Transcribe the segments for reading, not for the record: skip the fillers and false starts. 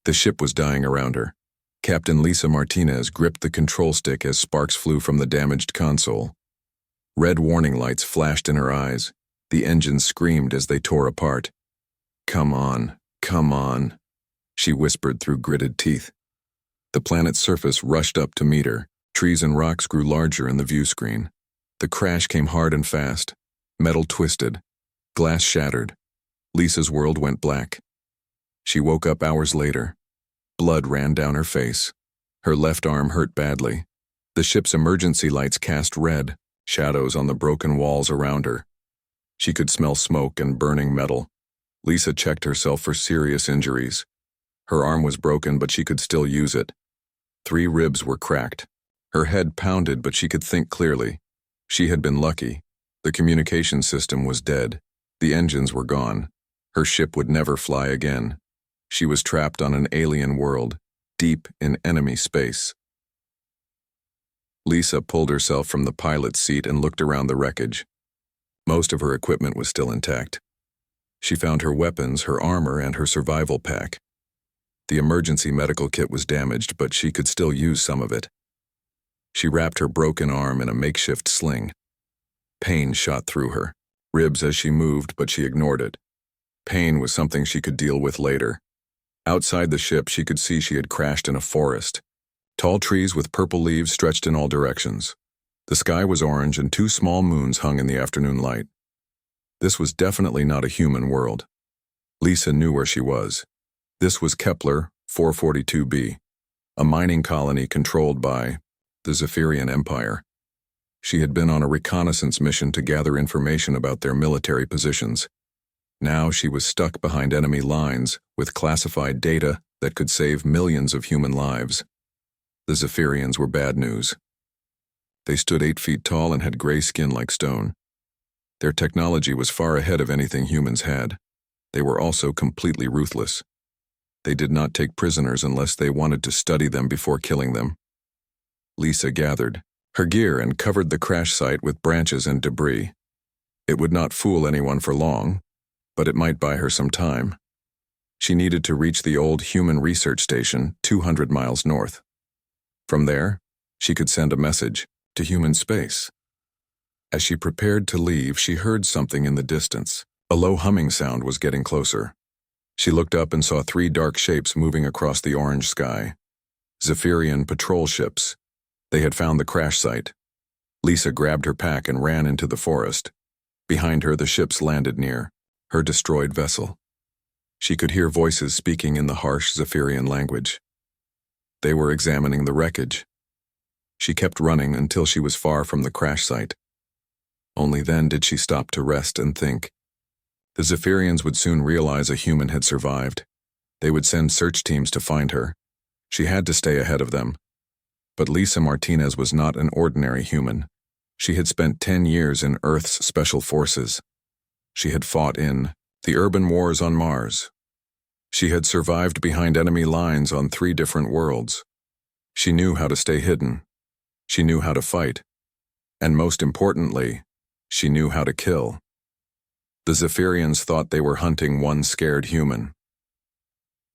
The ship was dying around her. Captain Lisa Martinez gripped the control stick as sparks flew from the damaged console. Red warning lights flashed in her eyes. The engines screamed as they tore apart. "Come on, come on," she whispered through gritted teeth. The planet's surface rushed up to meet her. Trees and rocks grew larger in the view screen. The crash came hard and fast. Metal twisted. Glass shattered. Lisa's world went black. She woke up hours later. Blood ran down her face. Her left arm hurt badly. The ship's emergency lights cast red shadows on the broken walls around her. She could smell smoke and burning metal. Lisa checked herself for serious injuries. Her arm was broken, but she could still use it. 3 ribs were cracked. Her head pounded, but she could think clearly. She had been lucky. The communication system was dead. The engines were gone. Her ship would never fly again. She was trapped on an alien world, deep in enemy space. Lisa pulled herself from the pilot's seat and looked around the wreckage. Most of her equipment was still intact. She found her weapons, her armor, and her survival pack. The emergency medical kit was damaged, but she could still use some of it. She wrapped her broken arm in a makeshift sling. Pain shot through her, ribs as she moved, but she ignored it. Pain was something she could deal with later. Outside the ship, she could see she had crashed in a forest. Tall trees with purple leaves stretched in all directions. The sky was orange and 2 small moons hung in the afternoon light. This was definitely not a human world. Lisa knew where she was. This was Kepler 442b, a mining colony controlled by the Zephyrian Empire. She had been on a reconnaissance mission to gather information about their military positions. Now she was stuck behind enemy lines with classified data that could save millions of human lives. The Zephyrians were bad news. They stood 8 feet tall and had gray skin like stone. Their technology was far ahead of anything humans had. They were also completely ruthless. They did not take prisoners unless they wanted to study them before killing them. Lisa gathered her gear and covered the crash site with branches and debris. It would not fool anyone for long, but it might buy her some time. She needed to reach the old human research station 200 miles north. From there, she could send a message to human space. As she prepared to leave, she heard something in the distance. A low humming sound was getting closer. She looked up and saw 3 dark shapes moving across the orange sky. Zephyrian patrol ships. They had found the crash site. Lisa grabbed her pack and ran into the forest. Behind her, the ships landed near her destroyed vessel. She could hear voices speaking in the harsh Zephyrian language. They were examining the wreckage. She kept running until she was far from the crash site. Only then did she stop to rest and think. The Zephyrians would soon realize a human had survived. They would send search teams to find her. She had to stay ahead of them. But Lisa Martinez was not an ordinary human. She had spent 10 years in Earth's special forces. She had fought in the urban wars on Mars. She had survived behind enemy lines on 3 different worlds. She knew how to stay hidden. She knew how to fight. And most importantly, she knew how to kill. The Zephyrians thought they were hunting one scared human.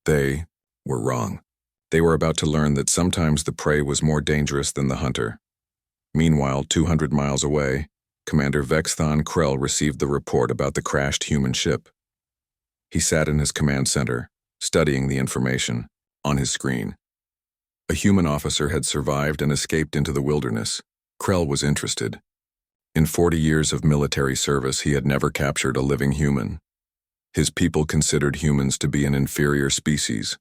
They were wrong. They were about to learn that sometimes the prey was more dangerous than the hunter. Meanwhile, 200 miles away, Commander Vestan Krell received the report about the crashed human ship. He sat in his command center, studying the information on his screen. A human officer had survived and escaped into the wilderness. Krell was interested. In 40 years of military service, he had never captured a living human. His people considered humans to be an inferior species.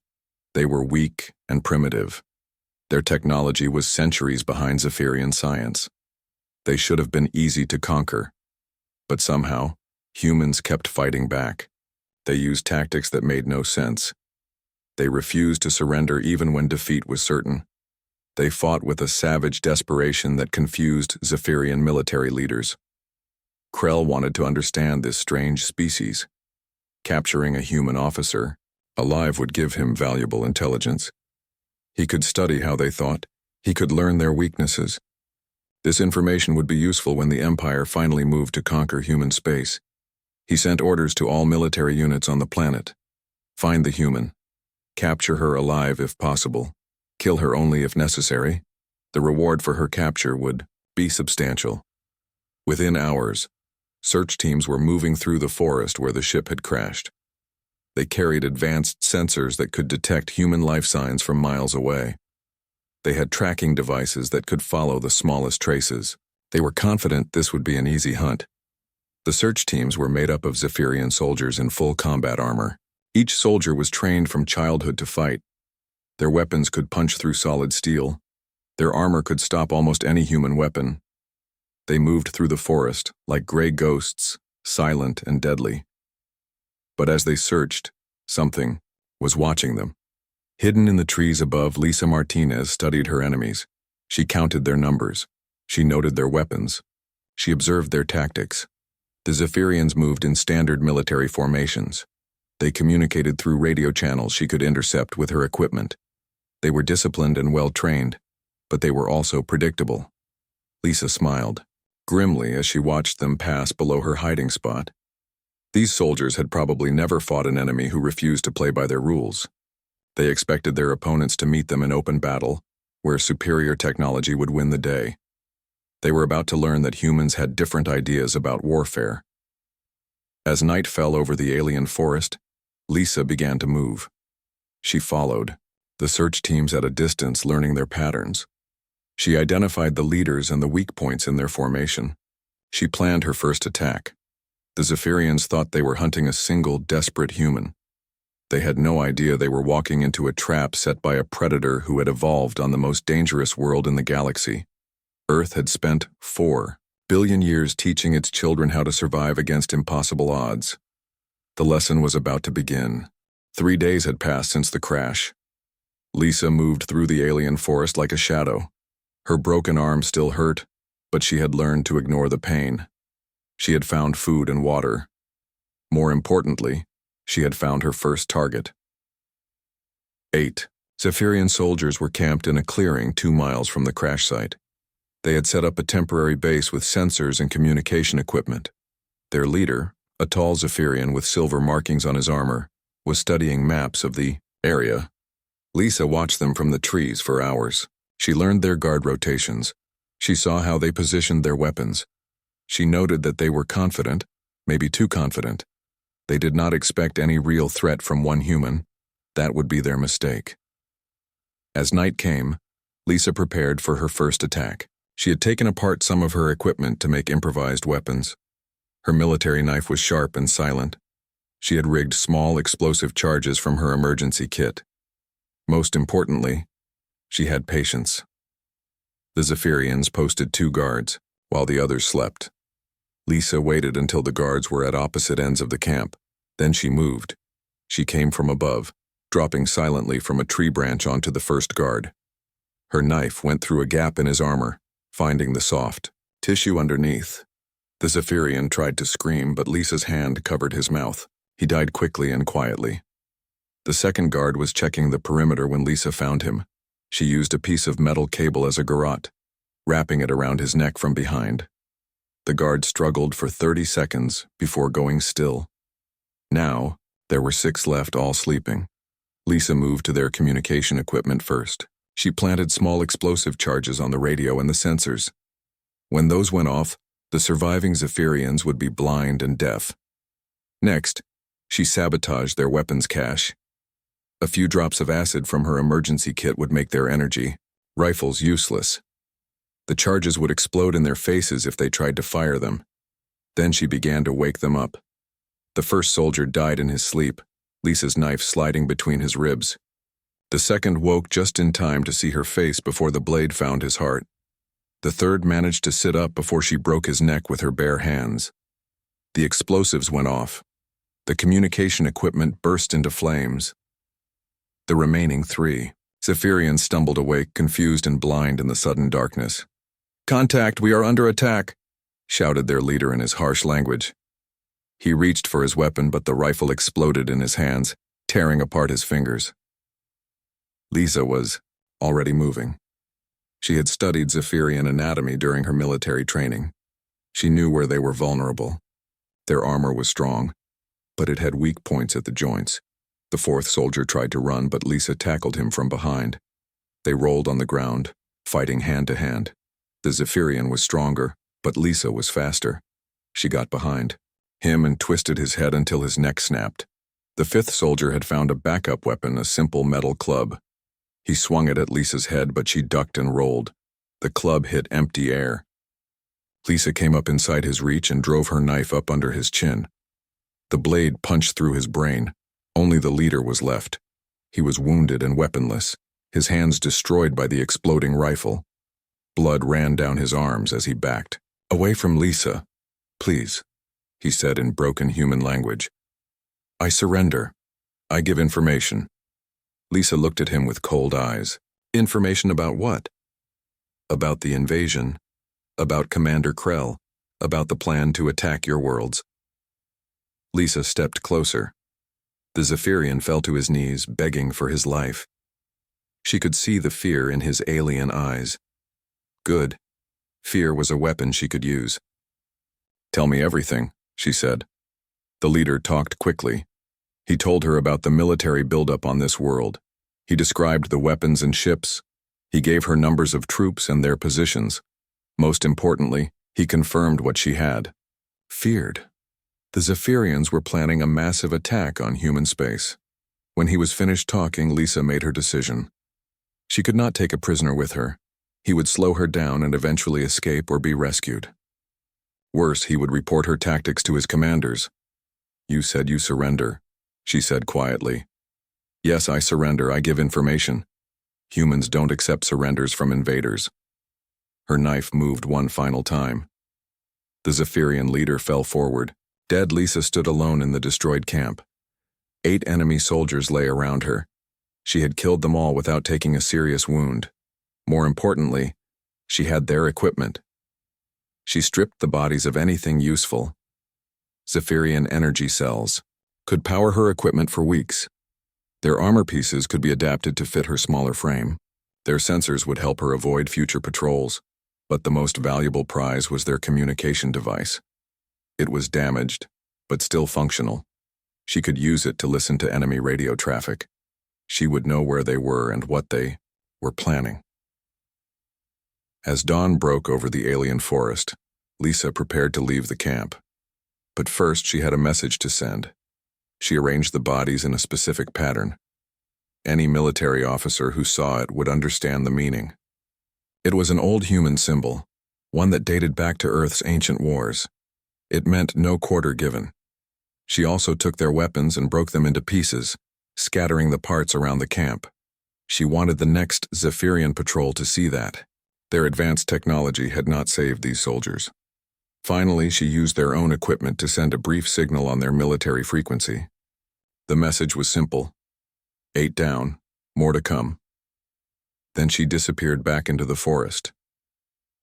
They were weak and primitive. Their technology was centuries behind Zephyrian science. They should have been easy to conquer. But somehow, humans kept fighting back. They used tactics that made no sense. They refused to surrender even when defeat was certain. They fought with a savage desperation that confused Zephyrian military leaders. Krell wanted to understand this strange species. Capturing a human officer alive would give him valuable intelligence. He could study how they thought. He could learn their weaknesses. This information would be useful when the Empire finally moved to conquer human space. He sent orders to all military units on the planet. Find the human. Capture her alive if possible. Kill her only if necessary. The reward for her capture would be substantial. Within hours, search teams were moving through the forest where the ship had crashed. They carried advanced sensors that could detect human life signs from miles away. They had tracking devices that could follow the smallest traces. They were confident this would be an easy hunt. The search teams were made up of Zephyrian soldiers in full combat armor. Each soldier was trained from childhood to fight. Their weapons could punch through solid steel. Their armor could stop almost any human weapon. They moved through the forest like gray ghosts, silent and deadly. But as they searched, something was watching them. Hidden in the trees above, Lisa Martinez studied her enemies. She counted their numbers. She noted their weapons. She observed their tactics. The Zephyrians moved in standard military formations. They communicated through radio channels she could intercept with her equipment. They were disciplined and well-trained, but they were also predictable. Lisa smiled grimly as she watched them pass below her hiding spot. These soldiers had probably never fought an enemy who refused to play by their rules. They expected their opponents to meet them in open battle, where superior technology would win the day. They were about to learn that humans had different ideas about warfare. As night fell over the alien forest, Lisa began to move. She followed, the search teams at a distance learning their patterns. She identified the leaders and the weak points in their formation. She planned her first attack. The Zephyrians thought they were hunting a single, desperate human. They had no idea they were walking into a trap set by a predator who had evolved on the most dangerous world in the galaxy. Earth had spent 4 billion years teaching its children how to survive against impossible odds. The lesson was about to begin. 3 days had passed since the crash. Lisa moved through the alien forest like a shadow. Her broken arm still hurt, but she had learned to ignore the pain. She had found food and water. More importantly, she had found her first target. 8. Zephyrian soldiers were camped in a clearing 2 miles from the crash site. They had set up a temporary base with sensors and communication equipment. Their leader, a tall Zephyrian with silver markings on his armor, was studying maps of the area. Lisa watched them from the trees for hours. She learned their guard rotations. She saw how they positioned their weapons. She noted that they were confident, maybe too confident. They did not expect any real threat from one human. That would be their mistake. As night came, Lisa prepared for her first attack. She had taken apart some of her equipment to make improvised weapons. Her military knife was sharp and silent. She had rigged small explosive charges from her emergency kit. Most importantly, she had patience. The Zephyrians posted 2 guards, while the others slept. Lisa waited until the guards were at opposite ends of the camp. Then she moved. She came from above, dropping silently from a tree branch onto the first guard. Her knife went through a gap in his armor, finding the soft tissue underneath. The Zephyrian tried to scream, but Lisa's hand covered his mouth. He died quickly and quietly. The second guard was checking the perimeter when Lisa found him. She used a piece of metal cable as a garrote, wrapping it around his neck from behind. The guard struggled for 30 seconds before going still. Now, there were 6 left, all sleeping. Lisa moved to their communication equipment first. She planted small explosive charges on the radio and the sensors. When those went off, the surviving Zephyrians would be blind and deaf. Next, she sabotaged their weapons cache. A few drops of acid from her emergency kit would make their energy rifles useless. The charges would explode in their faces if they tried to fire them. Then she began to wake them up. The first soldier died in his sleep, Lisa's knife sliding between his ribs. The second woke just in time to see her face before the blade found his heart. The third managed to sit up before she broke his neck with her bare hands. The explosives went off. The communication equipment burst into flames. The remaining 3 Zephyrians stumbled awake, confused and blind in the sudden darkness. "Contact, we are under attack," shouted their leader in his harsh language. He reached for his weapon, but the rifle exploded in his hands, tearing apart his fingers. Lisa was already moving. She had studied Zephyrian anatomy during her military training. She knew where they were vulnerable. Their armor was strong, but it had weak points at the joints. The fourth soldier tried to run, but Lisa tackled him from behind. They rolled on the ground, fighting hand to hand. The Zephyrian was stronger, but Lisa was faster. She got behind him and twisted his head until his neck snapped. The fifth soldier had found a backup weapon, a simple metal club. He swung it at Lisa's head, but she ducked and rolled. The club hit empty air. Lisa came up inside his reach and drove her knife up under his chin. The blade punched through his brain. Only the leader was left. He was wounded and weaponless, his hands destroyed by the exploding rifle. Blood ran down his arms as he backed. "Away from Lisa, please," he said in broken human language. "I surrender. I give information." Lisa looked at him with cold eyes. "Information about what?" "About the invasion. About Commander Krell. About the plan to attack your worlds." Lisa stepped closer. The Zephyrian fell to his knees, begging for his life. She could see the fear in his alien eyes. Good. Fear was a weapon she could use. "Tell me everything," she said. The leader talked quickly. He told her about the military buildup on this world. He described the weapons and ships. He gave her numbers of troops and their positions. Most importantly, he confirmed what she had feared. The Zephyrians were planning a massive attack on human space. When he was finished talking, Lisa made her decision. She could not take a prisoner with her. He would slow her down and eventually escape or be rescued. Worse, he would report her tactics to his commanders. "You said you surrender," she said quietly. "Yes, I surrender. I give information. Humans don't accept surrenders from invaders." Her knife moved one final time. The Zephyrian leader fell forward. Dead, Lisa stood alone in the destroyed camp. 8 enemy soldiers lay around her. She had killed them all without taking a serious wound. More importantly, she had their equipment. She stripped the bodies of anything useful. Zephyrian energy cells could power her equipment for weeks. Their armor pieces could be adapted to fit her smaller frame. Their sensors would help her avoid future patrols. But the most valuable prize was their communication device. It was damaged, but still functional. She could use it to listen to enemy radio traffic. She would know where they were and what they were planning. As dawn broke over the alien forest, Lisa prepared to leave the camp. But first she had a message to send. She arranged the bodies in a specific pattern. Any military officer who saw it would understand the meaning. It was an old human symbol, one that dated back to Earth's ancient wars. It meant no quarter given. She also took their weapons and broke them into pieces, scattering the parts around the camp. She wanted the next Zephyrian patrol to see that. Their advanced technology had not saved these soldiers. Finally, she used their own equipment to send a brief signal on their military frequency. The message was simple. 8 down, more to come. Then she disappeared back into the forest.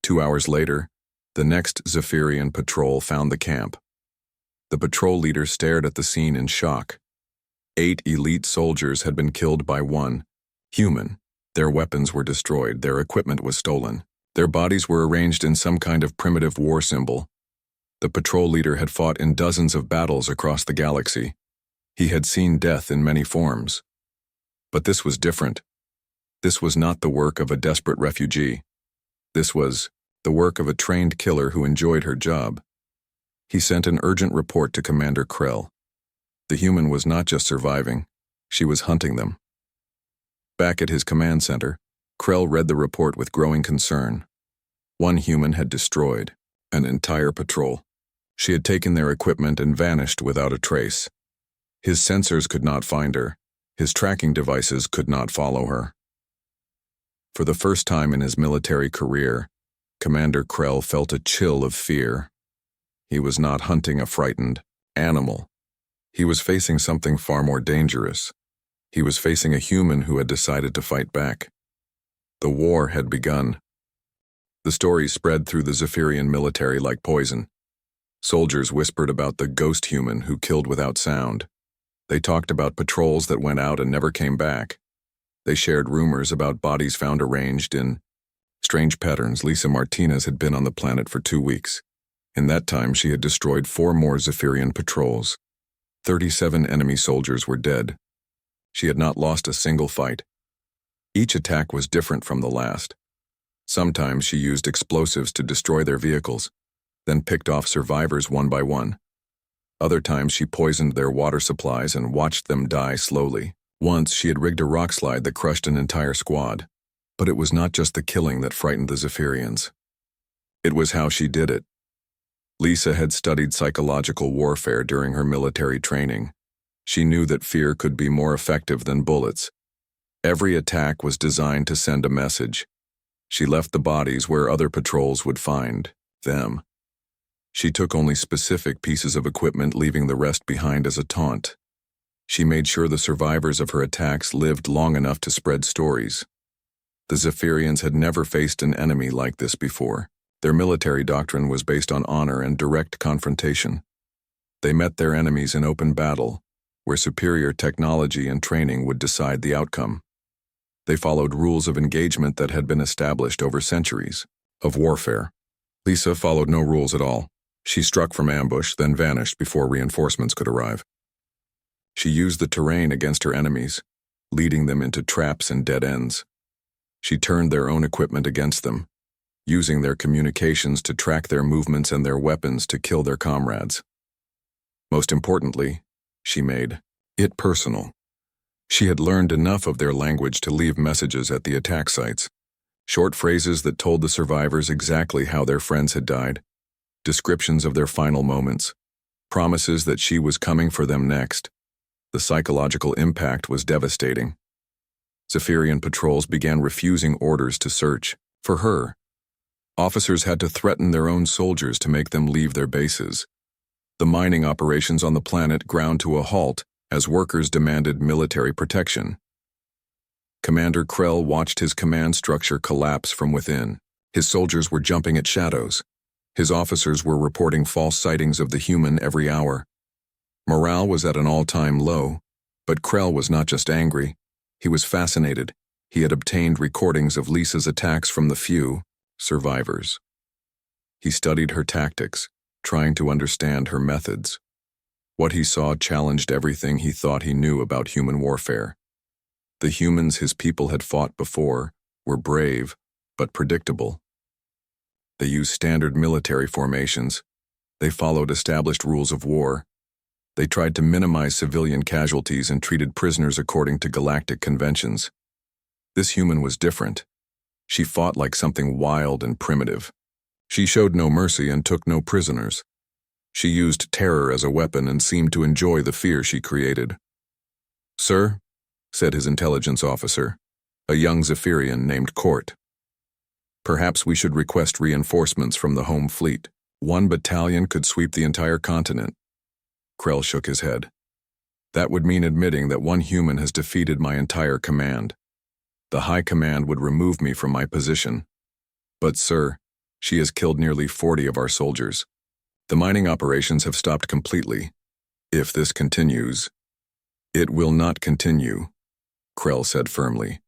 2 hours later, the next Zephyrian patrol found the camp. The patrol leader stared at the scene in shock. 8 elite soldiers had been killed by 1 human. Their weapons were destroyed, their equipment was stolen. Their bodies were arranged in some kind of primitive war symbol. The patrol leader had fought in dozens of battles across the galaxy. He had seen death in many forms. But this was different. This was not the work of a desperate refugee. This was the work of a trained killer who enjoyed her job. He sent an urgent report to Commander Krell. The human was not just surviving, she was hunting them. Back at his command center, Krell read the report with growing concern. 1 human had destroyed an entire patrol. She had taken their equipment and vanished without a trace. His sensors could not find her. His tracking devices could not follow her. For the first time in his military career, Commander Krell felt a chill of fear. He was not hunting a frightened animal. He was facing something far more dangerous. He was facing a human who had decided to fight back. The war had begun. The story spread through the Zephyrian military like poison. Soldiers whispered about the ghost human who killed without sound. They talked about patrols that went out and never came back. They shared rumors about bodies found arranged in strange patterns. Lisa Martinez had been on the planet for 2 weeks. In that time, she had destroyed 4 more Zephyrian patrols. 37 enemy soldiers were dead. She had not lost a single fight. Each attack was different from the last. Sometimes she used explosives to destroy their vehicles, then picked off survivors one by one. Other times she poisoned their water supplies and watched them die slowly. Once she had rigged a rock slide that crushed an entire squad. But it was not just the killing that frightened the Zephyrians. It was how she did it. Lisa had studied psychological warfare during her military training. She knew that fear could be more effective than bullets. Every attack was designed to send a message. She left the bodies where other patrols would find them. She took only specific pieces of equipment, leaving the rest behind as a taunt. She made sure the survivors of her attacks lived long enough to spread stories. The Zephyrians had never faced an enemy like this before. Their military doctrine was based on honor and direct confrontation. They met their enemies in open battle, where superior technology and training would decide the outcome. They followed rules of engagement that had been established over centuries of warfare. Lisa followed no rules at all. She struck from ambush, then vanished before reinforcements could arrive. She used the terrain against her enemies, leading them into traps and dead ends. She turned their own equipment against them, using their communications to track their movements and their weapons to kill their comrades. Most importantly, she made it personal. She had learned enough of their language to leave messages at the attack sites, short phrases that told the survivors exactly how their friends had died, descriptions of their final moments, promises that she was coming for them next. The psychological impact was devastating. Zephyrian patrols began refusing orders to search for her. Officers had to threaten their own soldiers to make them leave their bases. The mining operations on the planet ground to a halt as workers demanded military protection. Commander Krell watched his command structure collapse from within. His soldiers were jumping at shadows. His officers were reporting false sightings of the human every hour. Morale was at an all-time low, but Krell was not just angry. He was fascinated. He had obtained recordings of Lisa's attacks from the few survivors. He studied her tactics, trying to understand her methods. What he saw challenged everything he thought he knew about human warfare. The humans his people had fought before were brave, but predictable. They used standard military formations. They followed established rules of war. They tried to minimize civilian casualties and treated prisoners according to galactic conventions. This human was different. She fought like something wild and primitive. She showed no mercy and took no prisoners. She used terror as a weapon and seemed to enjoy the fear she created. "Sir," said his intelligence officer, a young Zephyrian named Court. "Perhaps we should request reinforcements from the home fleet. One battalion could sweep the entire continent." Krell shook his head. "That would mean admitting that one human has defeated my entire command. The High Command would remove me from my position. But, sir, she has killed nearly 40 of our soldiers. The mining operations have stopped completely. If this continues..." "It will not continue," Krell said firmly.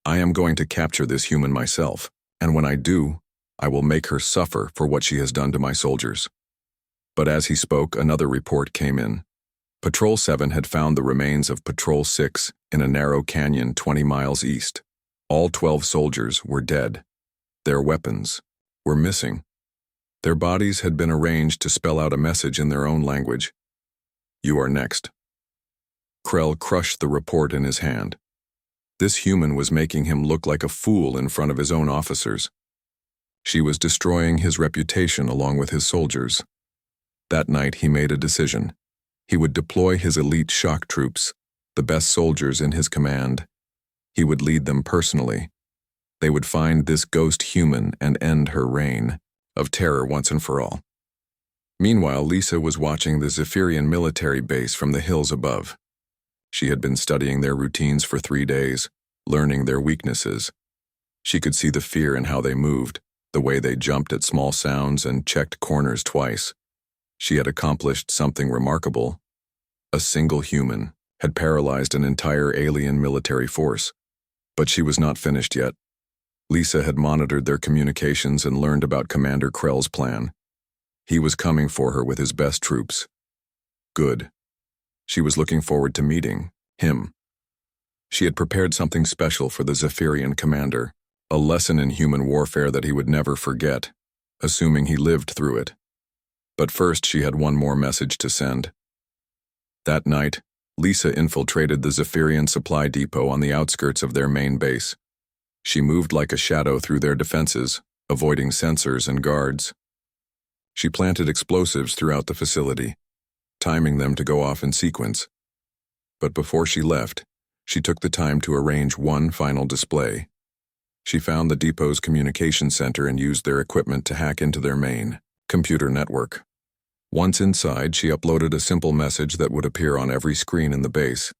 "I am going to capture this human myself, and when I do, I will make her suffer for what she has done to my soldiers." But as he spoke, another report came in. Patrol 7 had found the remains of Patrol 6 in a narrow canyon 20 miles east. All 12 soldiers were dead. Their weapons were missing. Their bodies had been arranged to spell out a message in their own language. "You are next." Krell crushed the report in his hand. This human was making him look like a fool in front of his own officers. She was destroying his reputation along with his soldiers. That night he made a decision. He would deploy his elite shock troops, the best soldiers in his command. He would lead them personally. They would find this ghost human and end her reign of terror once and for all. Meanwhile, Lisa was watching the Zephyrian military base from the hills above. She had been studying their routines for 3 days, learning their weaknesses. She could see the fear in how they moved, the way they jumped at small sounds and checked corners twice. She had accomplished something remarkable. A single human had paralyzed an entire alien military force. But she was not finished yet. Lisa had monitored their communications and learned about Commander Krell's plan. He was coming for her with his best troops. Good. She was looking forward to meeting him. She had prepared something special for the Zephyrian commander, a lesson in human warfare that he would never forget, assuming he lived through it. But first she had one more message to send. That night, Lisa infiltrated the Zephyrian supply depot on the outskirts of their main base. She moved like a shadow through their defenses, avoiding sensors and guards. She planted explosives throughout the facility, timing them to go off in sequence. But before she left, she took the time to arrange one final display. She found the depot's communication center and used their equipment to hack into their main computer network. Once inside, she uploaded a simple message that would appear on every screen in the base.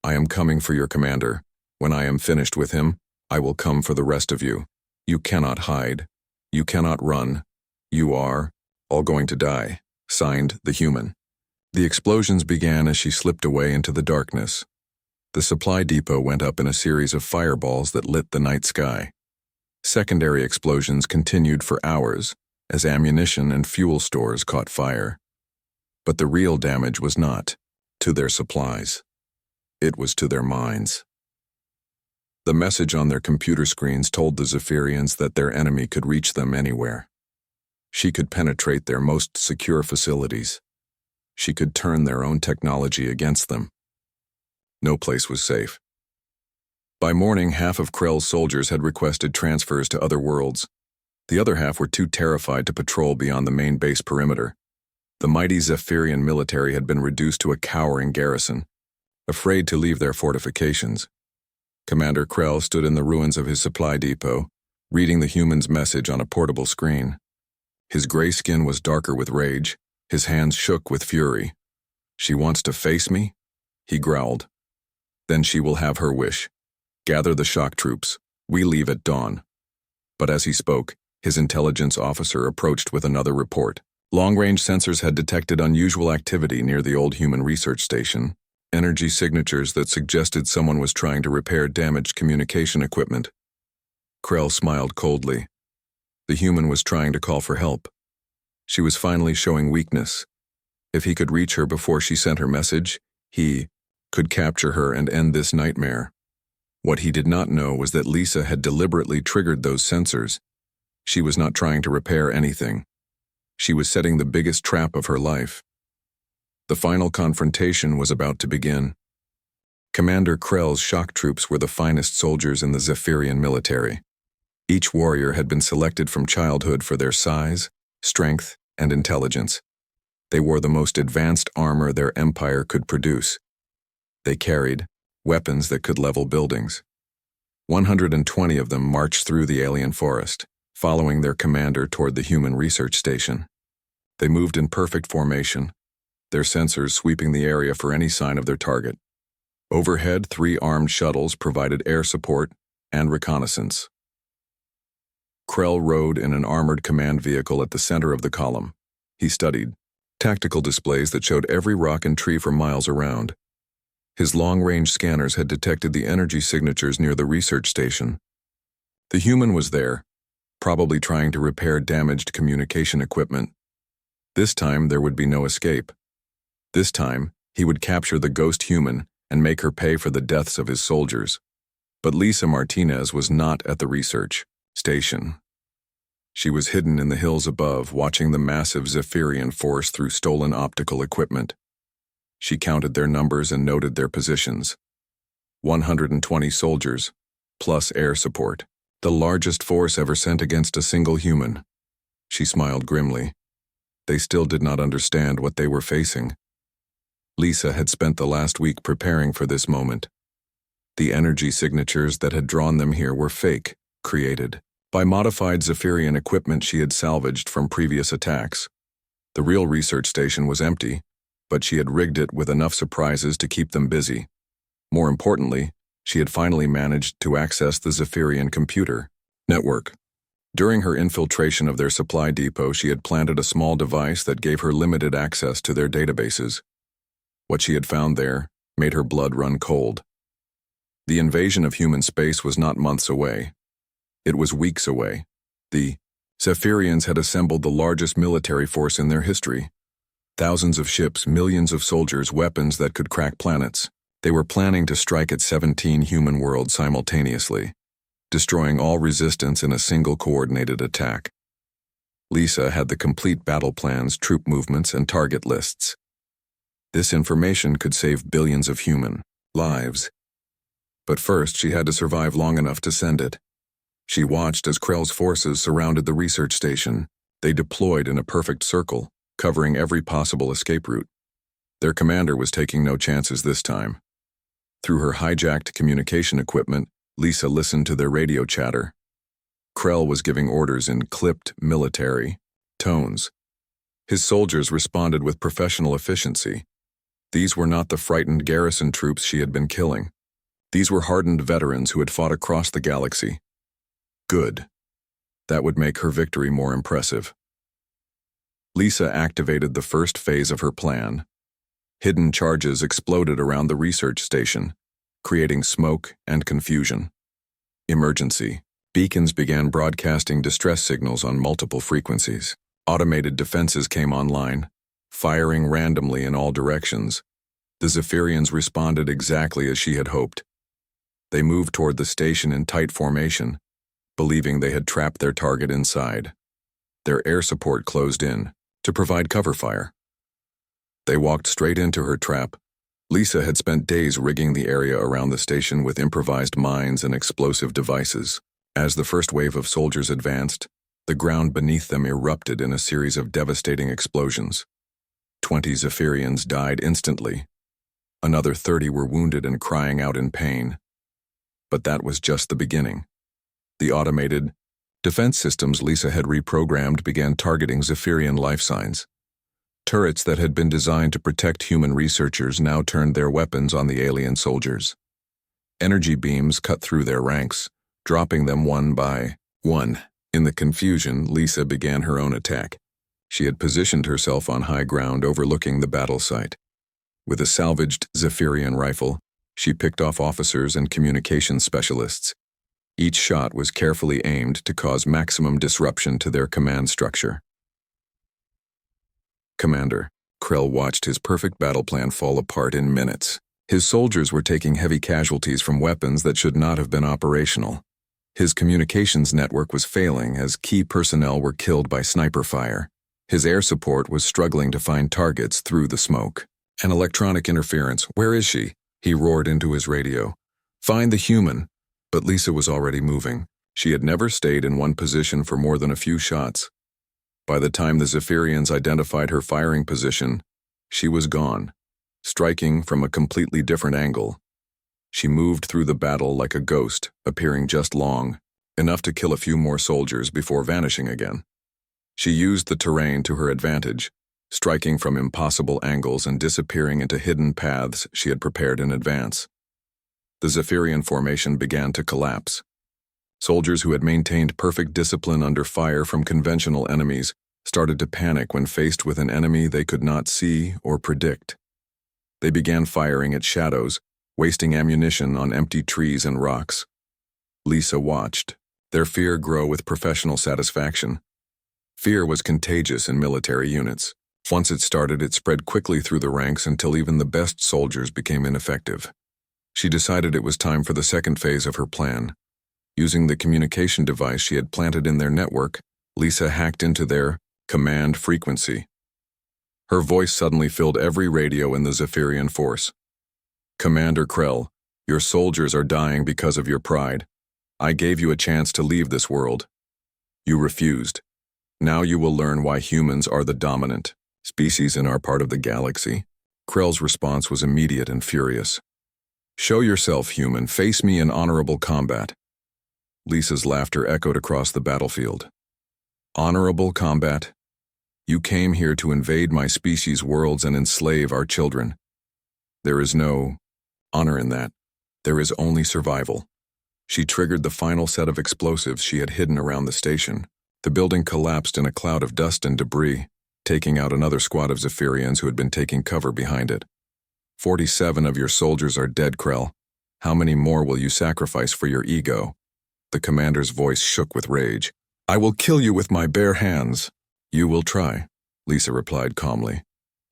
I am coming for your commander. When I am finished with him, I will come for the rest of you. You cannot hide. You cannot run. You are all going to die. Signed, the human. The explosions began as she slipped away into the darkness. The supply depot went up in a series of fireballs that lit the night sky. Secondary explosions continued for hours as ammunition and fuel stores caught fire. But the real damage was not to their supplies. It was to their minds. The message on their computer screens told the Zephyrians that their enemy could reach them anywhere. She could penetrate their most secure facilities. She could turn their own technology against them. No place was safe. By morning, half of Krell's soldiers had requested transfers to other worlds. The other half were too terrified to patrol beyond the main base perimeter. The mighty Zephyrian military had been reduced to a cowering garrison, afraid to leave their fortifications. Commander Krell stood in the ruins of his supply depot, reading the human's message on a portable screen. His gray skin was darker with rage, his hands shook with fury. She wants to face me? He growled. Then she will have her wish. Gather the shock troops. We leave at dawn. But as he spoke, his intelligence officer approached with another report. Long-range sensors had detected unusual activity near the old human research station, energy signatures that suggested someone was trying to repair damaged communication equipment. Krell smiled coldly. The human was trying to call for help. She was finally showing weakness. If he could reach her before she sent her message, he could capture her and end this nightmare. What he did not know was that Lisa had deliberately triggered those sensors. She was not trying to repair anything. She was setting the biggest trap of her life. The final confrontation was about to begin. Commander Krell's shock troops were the finest soldiers in the Zephyrian military. Each warrior had been selected from childhood for their size, strength, and intelligence. They wore the most advanced armor their empire could produce. They carried weapons that could level buildings. 120 of them marched through the alien forest, following their commander toward the human research station. They moved in perfect formation, their sensors sweeping the area for any sign of their target. Overhead, 3 armed shuttles provided air support and reconnaissance. Krell rode in an armored command vehicle at the center of the column. He studied tactical displays that showed every rock and tree for miles around. His long-range scanners had detected the energy signatures near the research station. The human was there, probably trying to repair damaged communication equipment. This time, there would be no escape. This time, he would capture the ghost human and make her pay for the deaths of his soldiers. But Lisa Martinez was not at the research station. She was hidden in the hills above, watching the massive Zephyrian force through stolen optical equipment. She counted their numbers and noted their positions. 120 soldiers, plus air support. The largest force ever sent against a single human. She smiled grimly. They still did not understand what they were facing. Lisa had spent the last week preparing for this moment. The energy signatures that had drawn them here were fake, created by modified Zephyrian equipment she had salvaged from previous attacks. The real research station was empty, but she had rigged it with enough surprises to keep them busy. More importantly, she had finally managed to access the Zephyrian computer network. During her infiltration of their supply depot, she had planted a small device that gave her limited access to their databases. What she had found there made her blood run cold. The invasion of human space was not months away. It was weeks away. The Zephyrians had assembled the largest military force in their history. Thousands of ships, millions of soldiers, weapons that could crack planets. They were planning to strike at 17 human worlds simultaneously, destroying all resistance in a single coordinated attack. Lisa had the complete battle plans, troop movements, and target lists. This information could save billions of human lives. But first, she had to survive long enough to send it. She watched as Krell's forces surrounded the research station. They deployed in a perfect circle, covering every possible escape route. Their commander was taking no chances this time. Through her hijacked communication equipment, Lisa listened to their radio chatter. Krell was giving orders in clipped, military tones. His soldiers responded with professional efficiency. These were not the frightened garrison troops she had been killing. These were hardened veterans who had fought across the galaxy. Good. That would make her victory more impressive. Lisa activated the first phase of her plan. Hidden charges exploded around the research station, creating smoke and confusion. Emergency. Beacons began broadcasting distress signals on multiple frequencies. Automated defenses came online, firing randomly in all directions. The Zephyrians responded exactly as she had hoped. They moved toward the station in tight formation, believing they had trapped their target inside. Their air support closed in to provide cover fire. They walked straight into her trap. Lisa had spent days rigging the area around the station with improvised mines and explosive devices. As the first wave of soldiers advanced, the ground beneath them erupted in a series of devastating explosions. 20 Zephyrians died instantly. Another 30 were wounded and crying out in pain. But that was just the beginning. The automated defense systems Lisa had reprogrammed began targeting Zephyrian life signs. Turrets that had been designed to protect human researchers now turned their weapons on the alien soldiers. Energy beams cut through their ranks, dropping them one by one. In the confusion, Lisa began her own attack. She had positioned herself on high ground overlooking the battle site. With a salvaged Zephyrian rifle, she picked off officers and communications specialists. Each shot was carefully aimed to cause maximum disruption to their command structure. Commander. Krell watched his perfect battle plan fall apart in minutes. His soldiers were taking heavy casualties from weapons that should not have been operational. His communications network was failing as key personnel were killed by sniper fire. His air support was struggling to find targets through the smoke. An electronic interference. Where is she? He roared into his radio. Find the human. But Lisa was already moving. She had never stayed in one position for more than a few shots. By the time the Zephyrians identified her firing position, she was gone, striking from a completely different angle. She moved through the battle like a ghost, appearing just long, enough to kill a few more soldiers before vanishing again. She used the terrain to her advantage, striking from impossible angles and disappearing into hidden paths she had prepared in advance. The Zephyrian formation began to collapse. Soldiers who had maintained perfect discipline under fire from conventional enemies started to panic when faced with an enemy they could not see or predict. They began firing at shadows, wasting ammunition on empty trees and rocks. Lisa watched, their fear grow with professional satisfaction. Fear was contagious in military units. Once it started, it spread quickly through the ranks until even the best soldiers became ineffective. She decided it was time for the second phase of her plan. Using the communication device she had planted in their network, Lisa hacked into their command frequency. Her voice suddenly filled every radio in the Zephyrian force. Commander Krell, your soldiers are dying because of your pride. I gave you a chance to leave this world. You refused. Now you will learn why humans are the dominant species in our part of the galaxy. Krell's response was immediate and furious. Show yourself, human. Face me in honorable combat. Lisa's laughter echoed across the battlefield. Honorable combat? You came here to invade my species' worlds and enslave our children. There is no honor in that. There is only survival. She triggered the final set of explosives she had hidden around the station. The building collapsed in a cloud of dust and debris, taking out another squad of Zephyrians who had been taking cover behind it. 47 of your soldiers are dead, Krell. How many more will you sacrifice for your ego? The commander's voice shook with rage. I will kill you with my bare hands. You will try, Lisa replied calmly.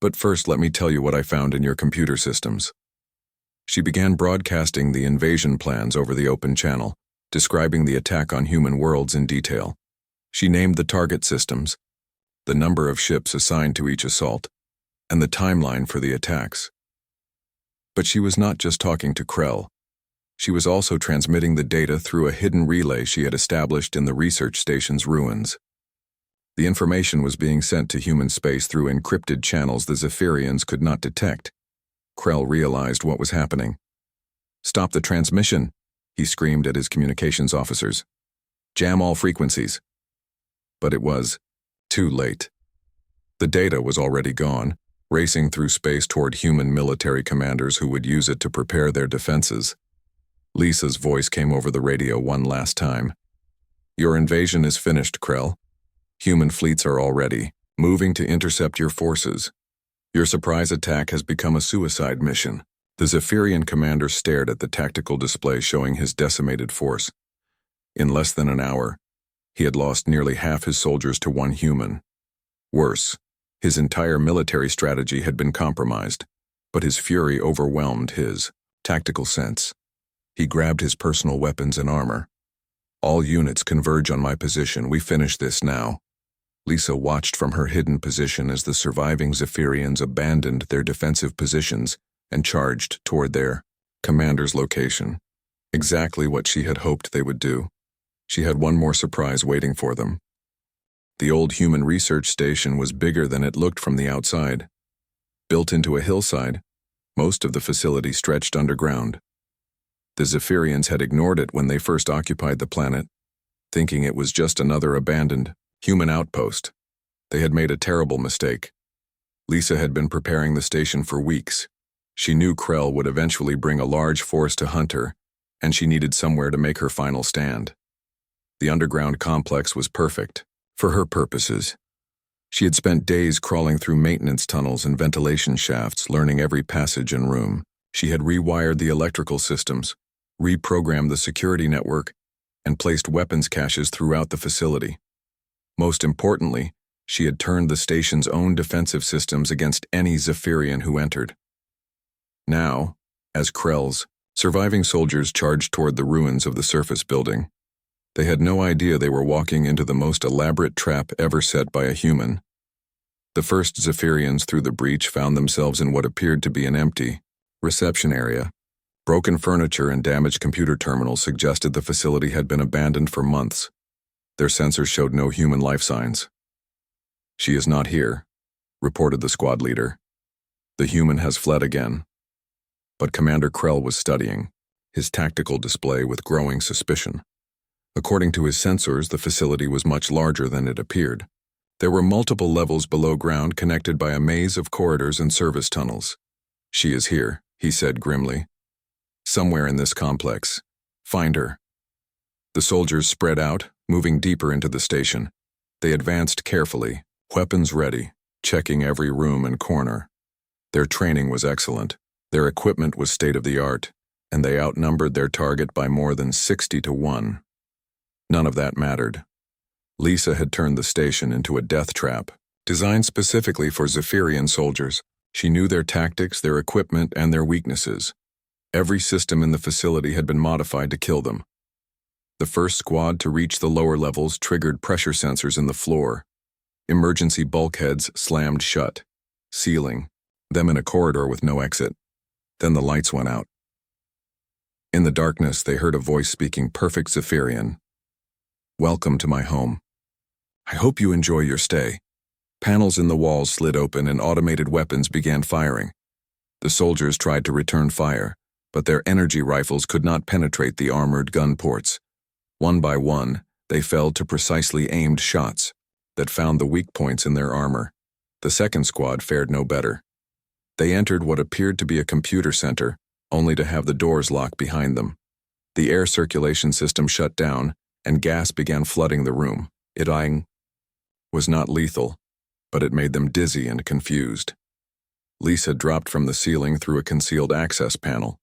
But first let me tell you what I found in your computer systems. She began broadcasting the invasion plans over the open channel, describing the attack on human worlds in detail. She named the target systems, the number of ships assigned to each assault, and the timeline for the attacks. But she was not just talking to Krell. She was also transmitting the data through a hidden relay she had established in the research station's ruins. The information was being sent to human space through encrypted channels the Zephyrians could not detect. Krell realized what was happening. "Stop the transmission," he screamed at his communications officers. "Jam all frequencies." But it was too late. The data was already gone, racing through space toward human military commanders who would use it to prepare their defenses. Lisa's voice came over the radio one last time. "Your invasion is finished, Krell. Human fleets are already moving to intercept your forces. Your surprise attack has become a suicide mission." The Zephyrian commander stared at the tactical display showing his decimated force. In less than an hour, he had lost nearly half his soldiers to one human. Worse, his entire military strategy had been compromised, but his fury overwhelmed his tactical sense. He grabbed his personal weapons and armor. "All units converge on my position. We finish this now." Lisa watched from her hidden position as the surviving Zephyrians abandoned their defensive positions and charged toward their commander's location. Exactly what she had hoped they would do. She had one more surprise waiting for them. The old human research station was bigger than it looked from the outside. Built into a hillside, most of the facility stretched underground. The Zephyrians had ignored it when they first occupied the planet, thinking it was just another abandoned human outpost. They had made a terrible mistake. Lisa had been preparing the station for weeks. She knew Krell would eventually bring a large force to hunt her, and she needed somewhere to make her final stand. The underground complex was perfect for her purposes. She had spent days crawling through maintenance tunnels and ventilation shafts, learning every passage and room. She had rewired the electrical systems, reprogrammed the security network, and placed weapons caches throughout the facility. Most importantly, she had turned the station's own defensive systems against any Zephyrian who entered. Now, as Krell's surviving soldiers charged toward the ruins of the surface building, they had no idea they were walking into the most elaborate trap ever set by a human. The first Zephyrians through the breach found themselves in what appeared to be an empty reception area. Broken furniture and damaged computer terminals suggested the facility had been abandoned for months. Their sensors showed no human life signs. "She is not here," reported the squad leader. "The human has fled again." But Commander Krell was studying his tactical display with growing suspicion. According to his sensors, the facility was much larger than it appeared. There were multiple levels below ground connected by a maze of corridors and service tunnels. "She is here," he said grimly. "Somewhere in this complex. Find her." The soldiers spread out, moving deeper into the station. They advanced carefully, weapons ready, checking every room and corner. Their training was excellent. Their equipment was state-of-the-art, and they outnumbered their target by more than 60 to 1. None of that mattered. Lisa had turned the station into a death trap, designed specifically for Zephyrian soldiers. She knew their tactics, their equipment, and their weaknesses. Every system in the facility had been modified to kill them. The first squad to reach the lower levels triggered pressure sensors in the floor. Emergency bulkheads slammed shut, sealing them in a corridor with no exit. Then the lights went out. In the darkness, they heard a voice speaking perfect Zephyrian. "Welcome to my home. I hope you enjoy your stay." Panels in the walls slid open and automated weapons began firing. The soldiers tried to return fire, but their energy rifles could not penetrate the armored gun ports. One by one, they fell to precisely aimed shots that found the weak points in their armor. The second squad fared no better. They entered what appeared to be a computer center, only to have the doors lock behind them. The air circulation system shut down, and gas began flooding the room. It was not lethal, but it made them dizzy and confused. Lisa dropped from the ceiling through a concealed access panel.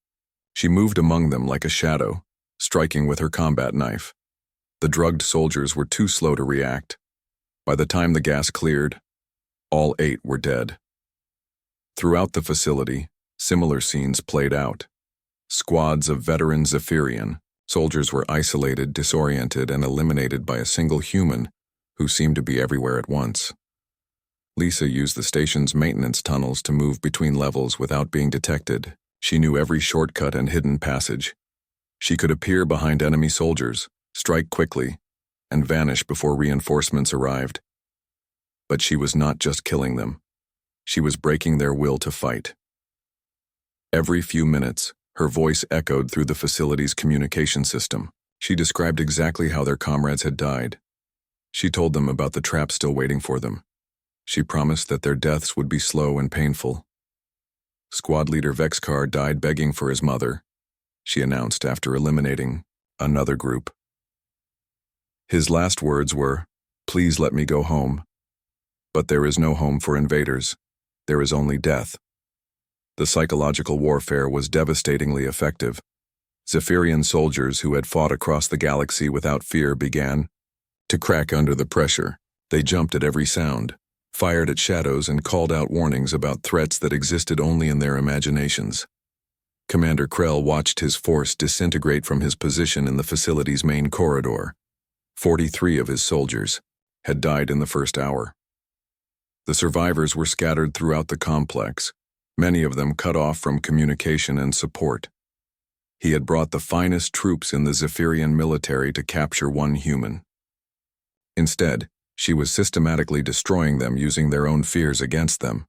She moved among them like a shadow, striking with her combat knife. The drugged soldiers were too slow to react. By the time the gas cleared, all 8 were dead. Throughout the facility, similar scenes played out. Squads of veteran Zephyrian soldiers were isolated, disoriented, and eliminated by a single human who seemed to be everywhere at once. Lisa used the station's maintenance tunnels to move between levels without being detected. She knew every shortcut and hidden passage. She could appear behind enemy soldiers, strike quickly, and vanish before reinforcements arrived. But she was not just killing them. She was breaking their will to fight. Every few minutes, her voice echoed through the facility's communication system. She described exactly how their comrades had died. She told them about the trap still waiting for them. She promised that their deaths would be slow and painful. Squad leader Vexcar died begging for his mother, she announced after eliminating another group. His last words were, "Please let me go home." But there is no home for invaders. There is only death. The psychological warfare was devastatingly effective. Zephyrian soldiers who had fought across the galaxy without fear began to crack under the pressure. They jumped at every sound, fired at shadows, and called out warnings about threats that existed only in their imaginations. Commander Krell watched his force disintegrate from his position in the facility's main corridor. 43 of his soldiers had died in the first hour. The survivors were scattered throughout the complex, many of them cut off from communication and support. He had brought the finest troops in the Zephyrian military to capture one human. Instead, she was systematically destroying them using their own fears against them.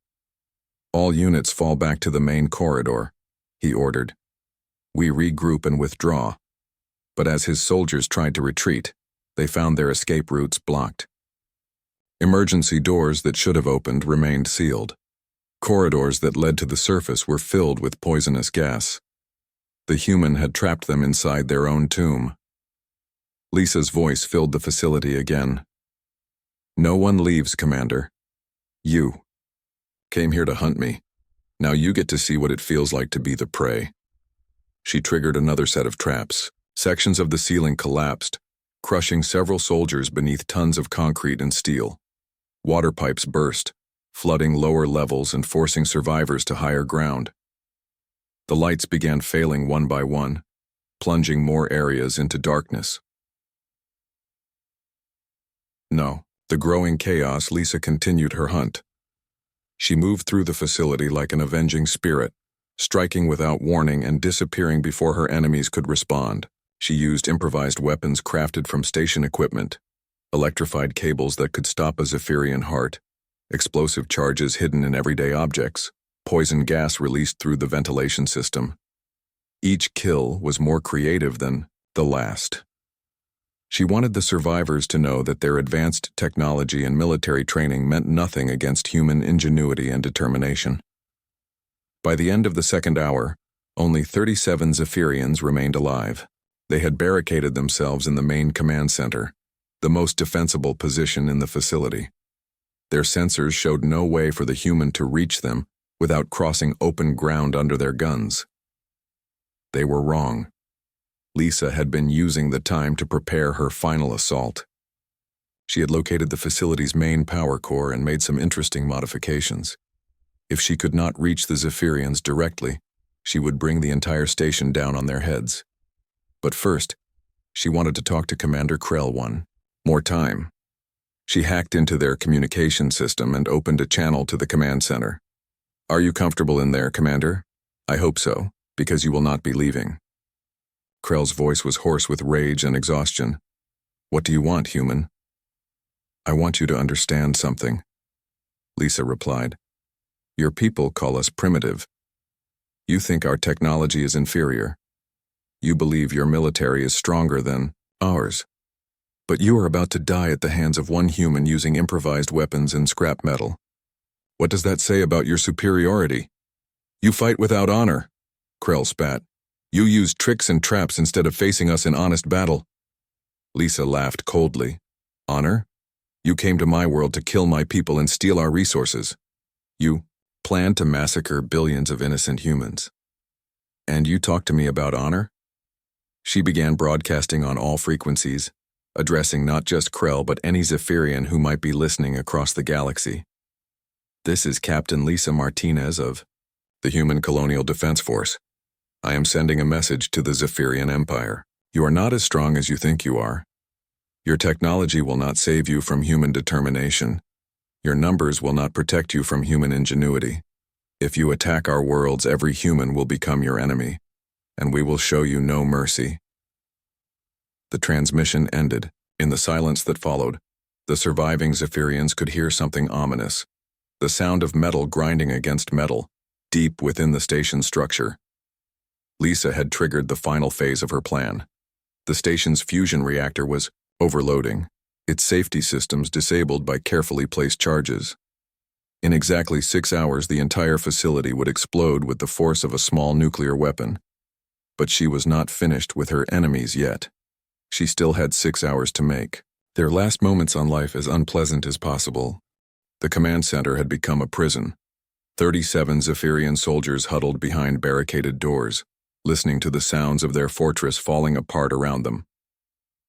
"All units fall back to the main corridor," he ordered. "We regroup and withdraw." But as his soldiers tried to retreat, they found their escape routes blocked. Emergency doors that should have opened remained sealed. Corridors that led to the surface were filled with poisonous gas. The human had trapped them inside their own tomb. Lisa's voice filled the facility again. "No one leaves, Commander. You came here to hunt me. Now you get to see what it feels like to be the prey." She triggered another set of traps. Sections of the ceiling collapsed, crushing several soldiers beneath tons of concrete and steel. Water pipes burst, flooding lower levels and forcing survivors to higher ground. The lights began failing one by one, plunging more areas into darkness. No, the growing chaos, Lisa continued her hunt. She moved through the facility like an avenging spirit, striking without warning and disappearing before her enemies could respond. She used improvised weapons crafted from station equipment, electrified cables that could stop a Zephyrian heart, explosive charges hidden in everyday objects, poison gas released through the ventilation system. Each kill was more creative than the last. She wanted the survivors to know that their advanced technology and military training meant nothing against human ingenuity and determination. By the end of the second hour, only 37 Zephyrians remained alive. They had barricaded themselves in the main command center, the most defensible position in the facility. Their sensors showed no way for the human to reach them without crossing open ground under their guns. They were wrong. Lisa had been using the time to prepare her final assault. She had located the facility's main power core and made some interesting modifications. If she could not reach the Zephyrians directly, she would bring the entire station down on their heads. But first, she wanted to talk to Commander Krell one more time. She hacked into their communication system and opened a channel to the command center. "Are you comfortable in there, Commander? I hope so, because you will not be leaving." Krell's voice was hoarse with rage and exhaustion. "What do you want, human?" "I want you to understand something," Lisa replied. "Your people call us primitive. You think our technology is inferior. You believe your military is stronger than ours. But you are about to die at the hands of one human using improvised weapons and scrap metal. What does that say about your superiority? You fight without honor," Krell spat. "You use tricks and traps instead of facing us in honest battle." Lisa laughed coldly. "Honor? You came to my world to kill my people and steal our resources. You planned to massacre billions of innocent humans. And you talk to me about honor?" She began broadcasting on all frequencies, addressing not just Krell but any Zephyrian who might be listening across the galaxy. "This is Captain Lisa Martinez of the Human Colonial Defense Force. I am sending a message to the Zephyrian Empire. You are not as strong as you think you are. Your technology will not save you from human determination. Your numbers will not protect you from human ingenuity. If you attack our worlds, every human will become your enemy, and we will show you no mercy. The transmission ended. In the silence that followed, the surviving Zephyrians could hear something ominous. The sound of metal grinding against metal, deep within the station's structure. Lisa had triggered the final phase of her plan. The station's fusion reactor was overloading, its safety systems disabled by carefully placed charges. In exactly 6 hours, the entire facility would explode with the force of a small nuclear weapon. But she was not finished with her enemies yet. She still had 6 hours to make their last moments on life as unpleasant as possible. The command center had become a prison. 37 Zephyrian soldiers huddled behind barricaded doors, listening to the sounds of their fortress falling apart around them.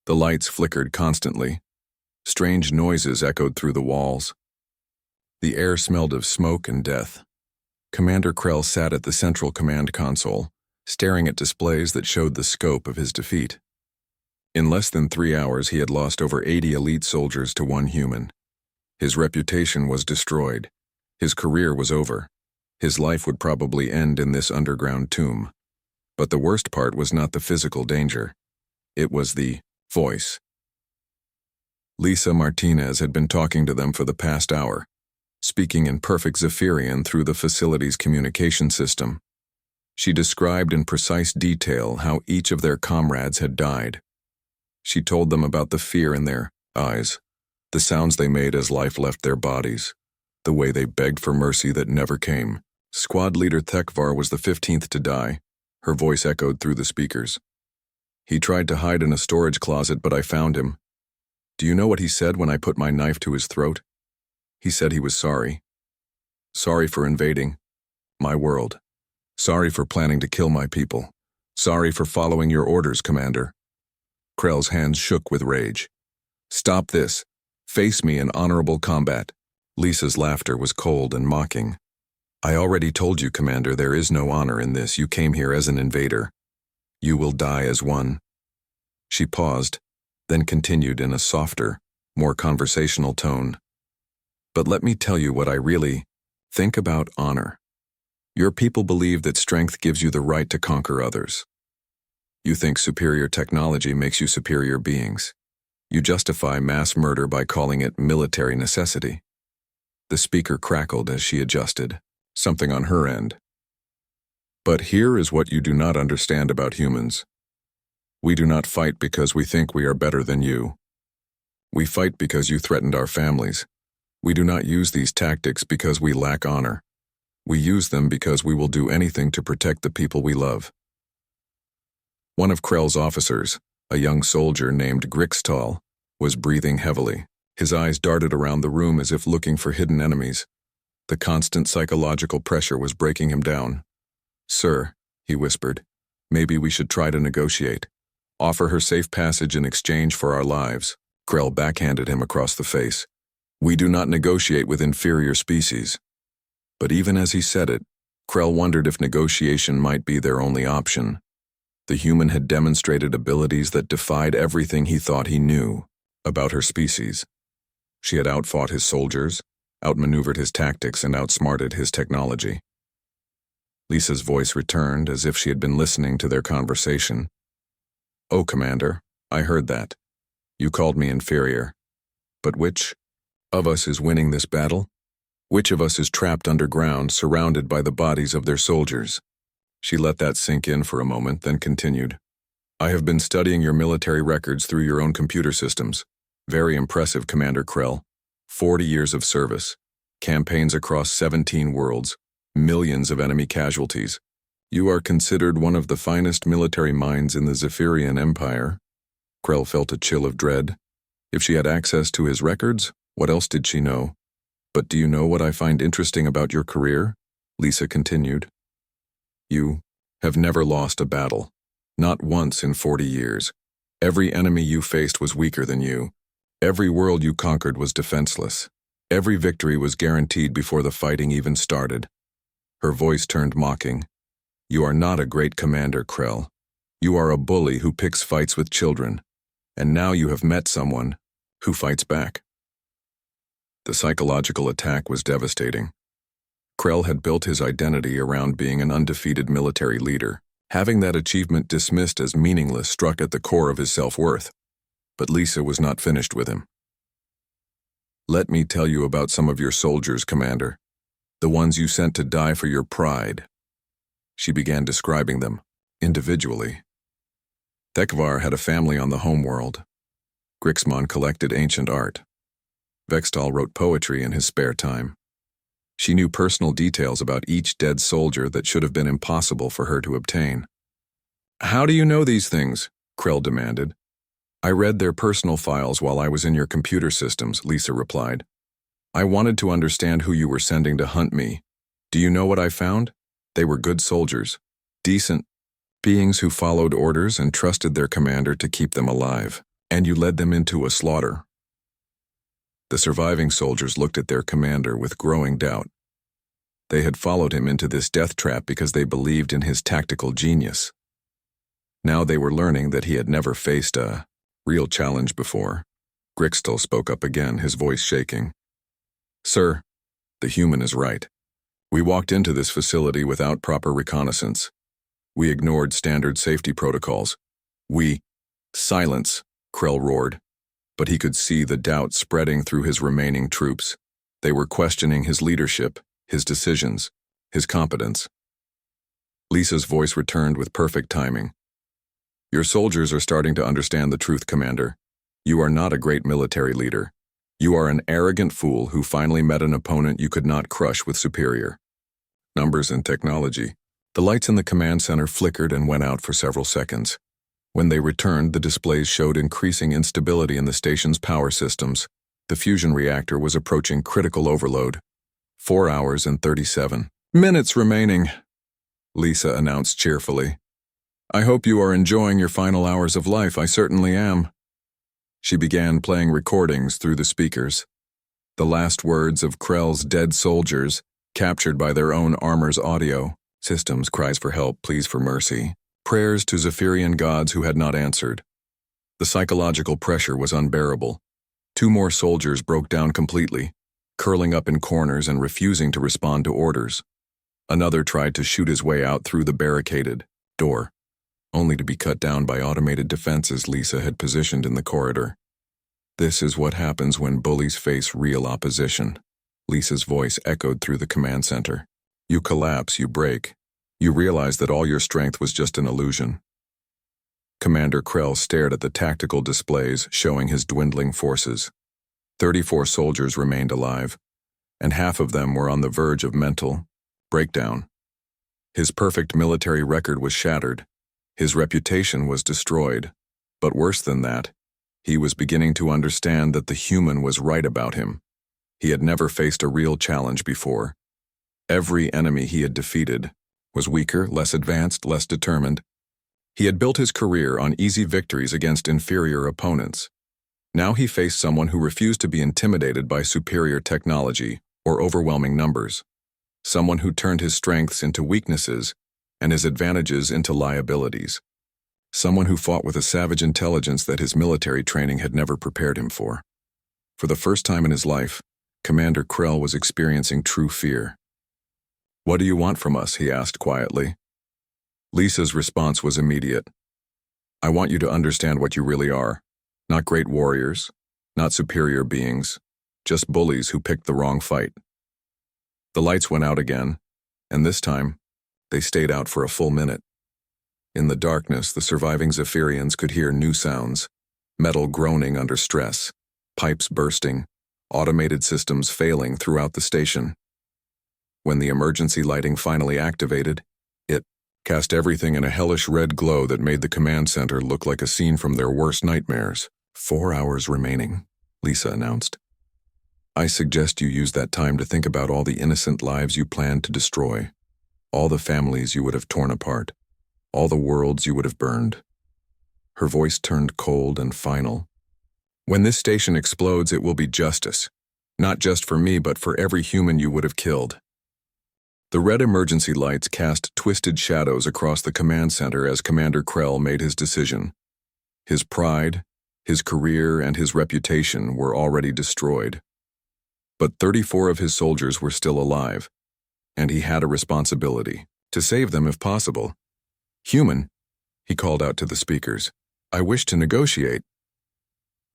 The lights flickered constantly. Strange noises echoed through the walls. The air smelled of smoke and death. Commander Krell sat at the central command console, staring at displays that showed the scope of his defeat. In less than 3 hours, he had lost over 80 elite soldiers to one human. His reputation was destroyed. His career was over. His life would probably end in this underground tomb. But the worst part was not the physical danger. It was the voice. Lisa Martinez had been talking to them for the past hour, speaking in perfect Zephyrian through the facility's communication system. She described in precise detail how each of their comrades had died. She told them about the fear in their eyes, the sounds they made as life left their bodies, the way they begged for mercy that never came. Squad leader Thekvar was the 15th to die. Her voice echoed through the speakers. He tried to hide in a storage closet, but I found him. Do you know what he said when I put my knife to his throat? He said he was sorry. Sorry for invading my world. Sorry for planning to kill my people. Sorry for following your orders, Commander. Krell's hands shook with rage. Stop this. Face me in honorable combat. Lisa's laughter was cold and mocking. I already told you, Commander, there is no honor in this. You came here as an invader. You will die as one. She paused, then continued in a softer, more conversational tone. But let me tell you what I really think about honor. Your people believe that strength gives you the right to conquer others. You think superior technology makes you superior beings. You justify mass murder by calling it military necessity. The speaker crackled as she adjusted, something on her end. But here is what you do not understand about humans. We do not fight because we think we are better than you. We fight because you threatened our families. We do not use these tactics because we lack honor. We use them because we will do anything to protect the people we love. One of Krell's officers, a young soldier named Grixtal, was breathing heavily. His eyes darted around the room as if looking for hidden enemies. The constant psychological pressure was breaking him down. Sir, he whispered, maybe we should try to negotiate. Offer her safe passage in exchange for our lives. Krell backhanded him across the face. We do not negotiate with inferior species. But even as he said it, Krell wondered if negotiation might be their only option. The human had demonstrated abilities that defied everything he thought he knew about her species. She had outfought his soldiers, outmaneuvered his tactics, and outsmarted his technology. Lisa's voice returned as if she had been listening to their conversation. Oh, Commander, I heard that. You called me inferior. But which of us is winning this battle? Which of us is trapped underground, surrounded by the bodies of their soldiers? She let that sink in for a moment, then continued. I have been studying your military records through your own computer systems. Very impressive, Commander Krell. 40 years of service, campaigns across 17 worlds, millions of enemy casualties. You are considered one of the finest military minds in the Zephyrian Empire. Krell felt a chill of dread. If she had access to his records, what else did she know? But do you know what I find interesting about your career? Lisa continued. You have never lost a battle. Not once in 40 years. Every enemy you faced was weaker than you. Every world you conquered was defenseless. Every victory was guaranteed before the fighting even started. Her voice turned mocking. You are not a great commander, Krell. You are a bully who picks fights with children, and now you have met someone who fights back. The psychological attack was devastating. Krell had built his identity around being an undefeated military leader. Having that achievement dismissed as meaningless struck at the core of his self-worth. But Lisa was not finished with him. Let me tell you about some of your soldiers, Commander. The ones you sent to die for your pride. She began describing them, individually. Thekvar had a family on the homeworld. Grixmon collected ancient art. Vextal wrote poetry in his spare time. She knew personal details about each dead soldier that should have been impossible for her to obtain. How do you know these things? Krell demanded. I read their personal files while I was in your computer systems, Lisa replied. I wanted to understand who you were sending to hunt me. Do you know what I found? They were good soldiers, decent beings who followed orders and trusted their commander to keep them alive, and you led them into a slaughter. The surviving soldiers looked at their commander with growing doubt. They had followed him into this death trap because they believed in his tactical genius. Now they were learning that he had never faced a real challenge before. Grixtal spoke up again, his voice shaking. Sir, the human is right. We walked into this facility without proper reconnaissance. We ignored standard safety protocols. Silence, Krell roared. But he could see the doubt spreading through his remaining troops. They were questioning his leadership, his decisions, his competence. Lisa's voice returned with perfect timing. Your soldiers are starting to understand the truth, Commander. You are not a great military leader. You are an arrogant fool who finally met an opponent you could not crush with superior numbers and technology. The lights in the command center flickered and went out for several seconds. When they returned, the displays showed increasing instability in the station's power systems. The fusion reactor was approaching critical overload. 4 hours and 37 minutes remaining, Lisa announced cheerfully. I hope you are enjoying your final hours of life. I certainly am. She began playing recordings through the speakers. The last words of Krell's dead soldiers, captured by their own armor's audio. Systems, cries for help, pleas for mercy. Prayers to Zephyrian gods who had not answered. The psychological pressure was unbearable. 2 more soldiers broke down completely, curling up in corners and refusing to respond to orders. Another tried to shoot his way out through the barricaded door, only to be cut down by automated defenses Lisa had positioned in the corridor. This is what happens when bullies face real opposition. Lisa's voice echoed through the command center. You collapse, you break. You realize that all your strength was just an illusion. Commander Krell stared at the tactical displays showing his dwindling forces. 34 soldiers remained alive, and half of them were on the verge of mental breakdown. His perfect military record was shattered. His reputation was destroyed. But worse than that, he was beginning to understand that the human was right about him. He had never faced a real challenge before. Every enemy he had defeated was weaker, less advanced, less determined. He had built his career on easy victories against inferior opponents. Now he faced someone who refused to be intimidated by superior technology or overwhelming numbers. Someone who turned his strengths into weaknesses and his advantages into liabilities. Someone who fought with a savage intelligence that his military training had never prepared him for. For the first time in his life, Commander Krell was experiencing true fear. What do you want from us? He asked quietly. Lisa's response was immediate. I want you to understand what you really are. Not great warriors, not superior beings, just bullies who picked the wrong fight. The lights went out again, and this time, they stayed out for a full minute. In the darkness, the surviving Zephyrians could hear new sounds, metal groaning under stress, pipes bursting, automated systems failing throughout the station. When the emergency lighting finally activated, it cast everything in a hellish red glow that made the command center look like a scene from their worst nightmares. 4 hours remaining, Lisa announced. I suggest you use that time to think about all the innocent lives you planned to destroy, all the families you would have torn apart, all the worlds you would have burned. Her voice turned cold and final. When this station explodes, it will be justice, not just for me, but for every human you would have killed. The red emergency lights cast twisted shadows across the command center as Commander Krell made his decision. His pride, his career, and his reputation were already destroyed. But 34 of his soldiers were still alive, and he had a responsibility to save them if possible. "Human," he called out to the speakers, "I wish to negotiate."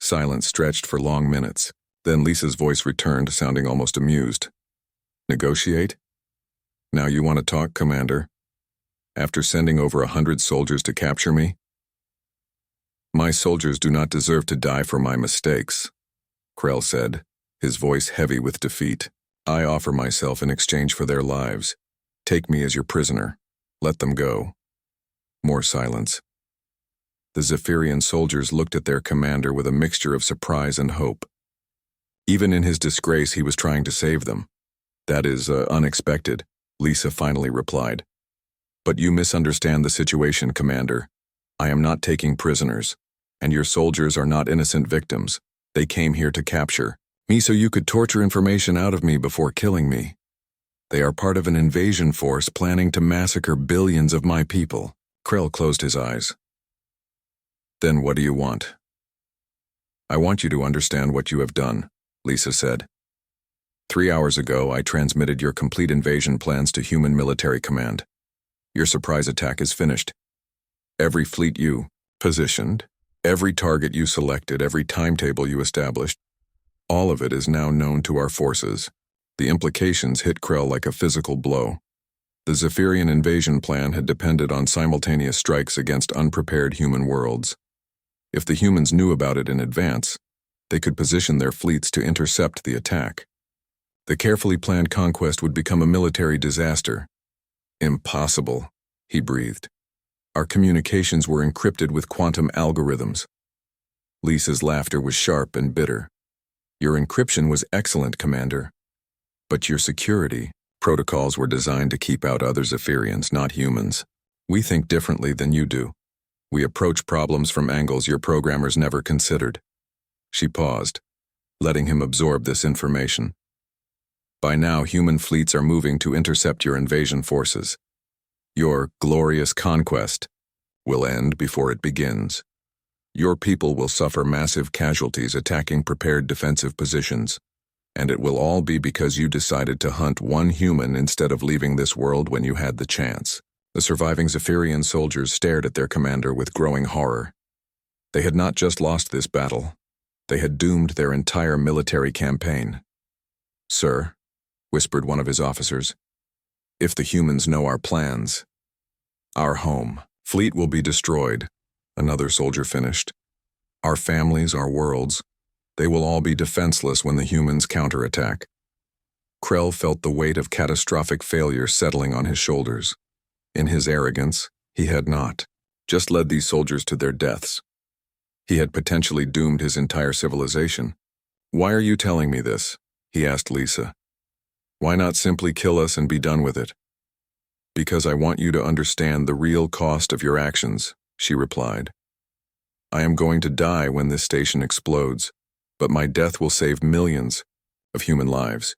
Silence stretched for long minutes. Then Lisa's voice returned, sounding almost amused. "Negotiate? Now you want to talk, Commander? After sending over 100 soldiers to capture me? My soldiers do not deserve to die for my mistakes," Krell said, his voice heavy with defeat. "I offer myself in exchange for their lives. Take me as your prisoner. Let them go." More silence. The Zephyrian soldiers looked at their commander with a mixture of surprise and hope. Even in his disgrace, he was trying to save them. "That is unexpected," Lisa finally replied. "But you misunderstand the situation, Commander. I am not taking prisoners, and your soldiers are not innocent victims. They came here to capture me so you could torture information out of me before killing me. They are part of an invasion force planning to massacre billions of my people." Krell closed his eyes. "Then what do you want?" "I want you to understand what you have done," Lisa said. 3 hours ago, I transmitted your complete invasion plans to Human Military Command. Your surprise attack is finished. Every fleet you positioned, every target you selected, every timetable you established, all of it is now known to our forces. The implications hit Krell like a physical blow. The Zephyrian invasion plan had depended on simultaneous strikes against unprepared human worlds. If the humans knew about it in advance, they could position their fleets to intercept the attack. The carefully planned conquest would become a military disaster. "Impossible," he breathed. "Our communications were encrypted with quantum algorithms." Lisa's laughter was sharp and bitter. "Your encryption was excellent, Commander. But your security protocols were designed to keep out other Zephyrians, not humans. We think differently than you do. We approach problems from angles your programmers never considered." She paused, letting him absorb this information. "By now, human fleets are moving to intercept your invasion forces. Your glorious conquest will end before it begins. Your people will suffer massive casualties attacking prepared defensive positions, and it will all be because you decided to hunt one human instead of leaving this world when you had the chance." The surviving Zephyrian soldiers stared at their commander with growing horror. They had not just lost this battle. They had doomed their entire military campaign. "Sir," whispered one of his officers, "if the humans know our plans, our home, fleet will be destroyed," another soldier finished. "Our families, our worlds, they will all be defenseless when the humans counterattack." Krell felt the weight of catastrophic failure settling on his shoulders. In his arrogance, he had not just led these soldiers to their deaths. He had potentially doomed his entire civilization. "Why are you telling me this?" he asked Lisa. "Why not simply kill us and be done with it?" "Because I want you to understand the real cost of your actions," she replied. "I am going to die when this station explodes, but my death will save millions of human lives.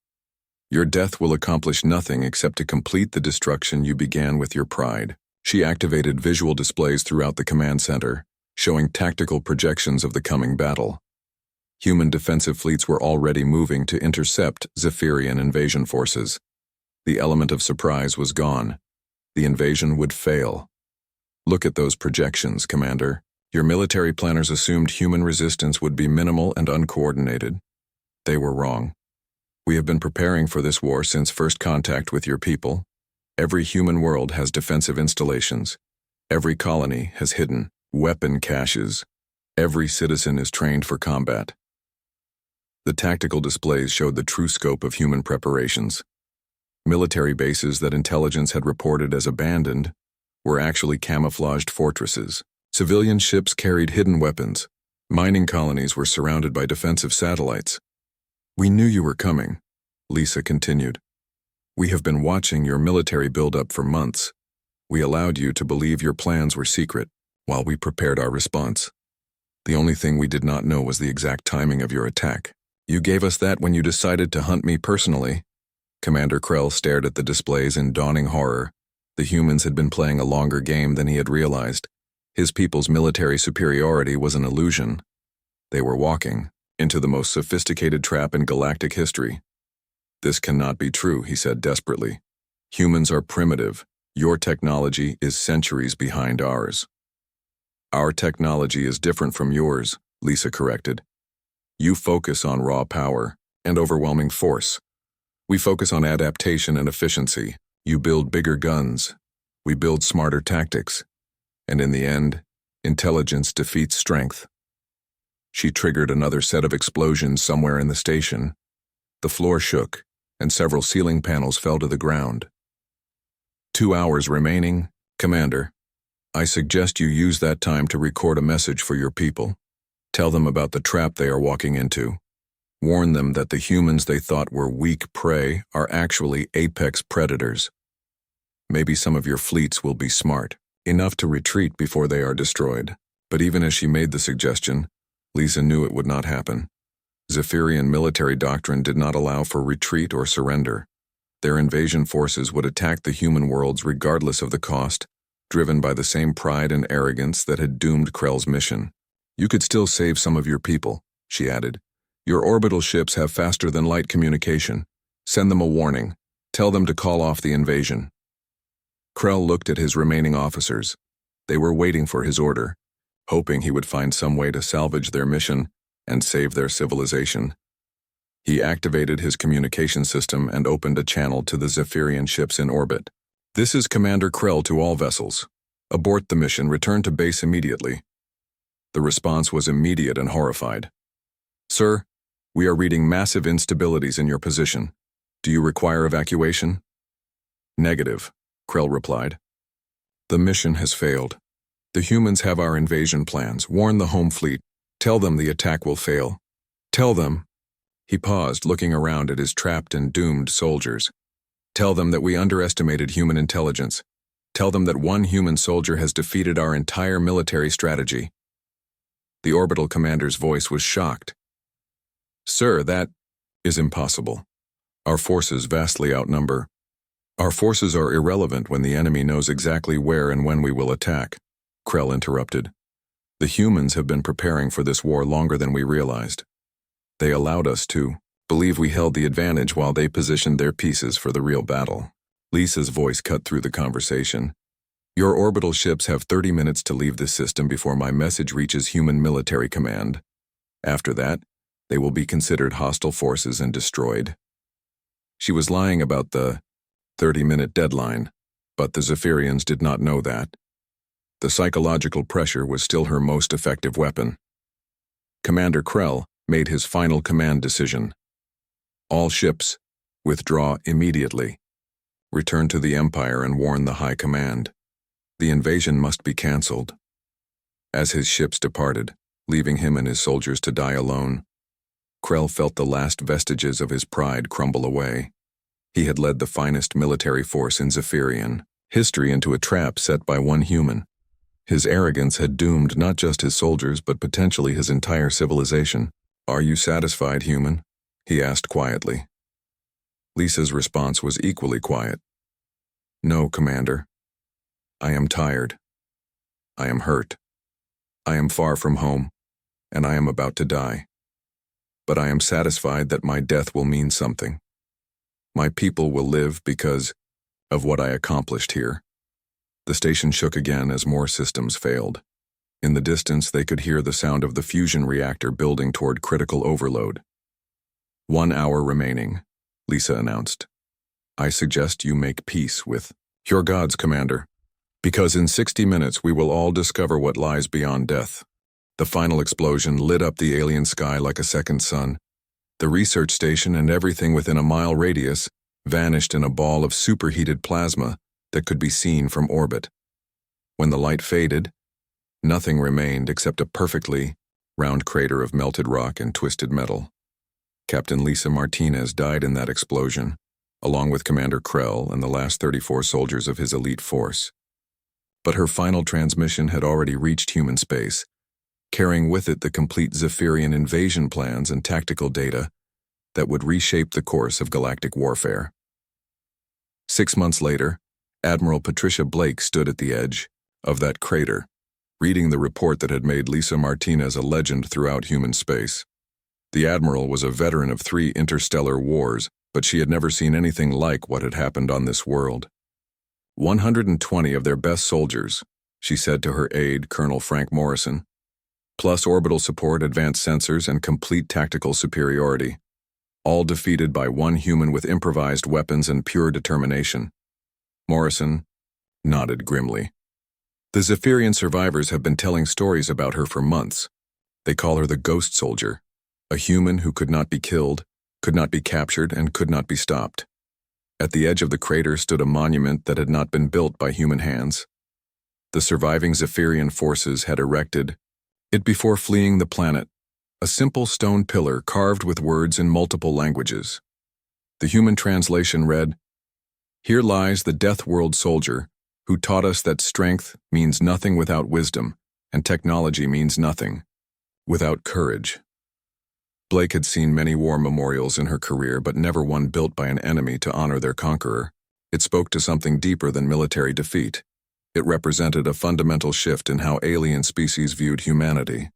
Your death will accomplish nothing except to complete the destruction you began with your pride." She activated visual displays throughout the command center, showing tactical projections of the coming battle. Human defensive fleets were already moving to intercept Zephyrian invasion forces. The element of surprise was gone. The invasion would fail. "Look at those projections, Commander. Your military planners assumed human resistance would be minimal and uncoordinated. They were wrong. We have been preparing for this war since first contact with your people. Every human world has defensive installations. Every colony has hidden weapon caches. Every citizen is trained for combat." The tactical displays showed the true scope of human preparations. Military bases that intelligence had reported as abandoned were actually camouflaged fortresses. Civilian ships carried hidden weapons. Mining colonies were surrounded by defensive satellites. "We knew you were coming," Lisa continued. "We have been watching your military build-up for months. We allowed you to believe your plans were secret while we prepared our response. The only thing we did not know was the exact timing of your attack. You gave us that when you decided to hunt me personally. Commander Krell stared at the displays in dawning horror. The humans had been playing a longer game than he had realized. His people's military superiority was an illusion. They were walking into the most sophisticated trap in galactic history. "This cannot be true," he said desperately. "Humans are primitive. Your technology is centuries behind ours." "Our technology is different from yours," Lisa corrected. "You focus on raw power and overwhelming force. We focus on adaptation and efficiency. You build bigger guns. We build smarter tactics. And in the end, intelligence defeats strength." She triggered another set of explosions somewhere in the station. The floor shook, and several ceiling panels fell to the ground. 2 hours remaining, Commander. I suggest you use that time to record a message for your people. Tell them about the trap they are walking into. Warn them that the humans they thought were weak prey are actually apex predators. Maybe some of your fleets will be smart enough to retreat before they are destroyed. But even as she made the suggestion, Lisa knew it would not happen. Zephyrian military doctrine did not allow for retreat or surrender. Their invasion forces would attack the human worlds regardless of the cost, driven by the same pride and arrogance that had doomed Krell's mission. "You could still save some of your people," she added. "Your orbital ships have faster-than-light communication. Send them a warning. Tell them to call off the invasion." Krell looked at his remaining officers. They were waiting for his order, hoping he would find some way to salvage their mission and save their civilization. He activated his communication system and opened a channel to the Zephyrian ships in orbit. "This is Commander Krell to all vessels. Abort the mission, return to base immediately." The response was immediate and horrified. "Sir, we are reading massive instabilities in your position. Do you require evacuation?" "Negative," Krell replied. "The mission has failed. The humans have our invasion plans. Warn the home fleet. Tell them the attack will fail. Tell them—" He paused, looking around at his trapped and doomed soldiers. "Tell them that we underestimated human intelligence. Tell them that one human soldier has defeated our entire military strategy." The orbital commander's voice was shocked. "Sir, that is impossible. Our forces vastly outnumber. Our forces are irrelevant when the enemy knows exactly where and when we will attack," Krell interrupted. "The humans have been preparing for this war longer than we realized. They allowed us to believe we held the advantage while they positioned their pieces for the real battle." Lisa's voice cut through the conversation. "Your orbital ships have 30 minutes to leave this system before my message reaches human military command. After that, they will be considered hostile forces and destroyed." She was lying about the 30-minute deadline, but the Zephyrians did not know that. The psychological pressure was still her most effective weapon. Commander Krell made his final command decision. "All ships, withdraw immediately. Return to the Empire and warn the High Command. The invasion must be cancelled." As his ships departed, leaving him and his soldiers to die alone, Krell felt the last vestiges of his pride crumble away. He had led the finest military force in Zephyrian history into a trap set by one human. His arrogance had doomed not just his soldiers but potentially his entire civilization. "Are you satisfied, human?" he asked quietly. Lisa's response was equally quiet. "No, Commander. I am tired. I am hurt. I am far from home, and I am about to die. But I am satisfied that my death will mean something. My people will live because of what I accomplished here." The station shook again as more systems failed. In the distance, they could hear the sound of the fusion reactor building toward critical overload. 1 hour remaining, Lisa announced. "I suggest you make peace with your gods, Commander, because in 60 minutes we will all discover what lies beyond death." The final explosion lit up the alien sky like a second sun. The research station and everything within a mile radius vanished in a ball of superheated plasma that could be seen from orbit. When the light faded, nothing remained except a perfectly round crater of melted rock and twisted metal. Captain Lisa Martinez died in that explosion, along with Commander Krell and the last 34 soldiers of his elite force. But her final transmission had already reached human space, carrying with it the complete Zephyrian invasion plans and tactical data that would reshape the course of galactic warfare. 6 months later, Admiral Patricia Blake stood at the edge of that crater, reading the report that had made Lisa Martinez a legend throughout human space. The Admiral was a veteran of 3 interstellar wars, but she had never seen anything like what had happened on this world. 120 of their best soldiers, she said to her aide, Colonel Frank Morrison, plus orbital support, advanced sensors, and complete tactical superiority, all defeated by one human with improvised weapons and pure determination. Morrison nodded grimly. The Zephyrian survivors have been telling stories about her for months. They call her the Ghost Soldier, a human who could not be killed, could not be captured, and could not be stopped. At the edge of the crater stood a monument that had not been built by human hands. The surviving Zephyrian forces had erected it before fleeing the planet, a simple stone pillar carved with words in multiple languages. The human translation read, "Here lies the deathworld soldier who taught us that strength means nothing without wisdom, and technology means nothing without courage." Blake had seen many war memorials in her career, but never one built by an enemy to honor their conqueror. It spoke to something deeper than military defeat. It represented a fundamental shift in how alien species viewed humanity.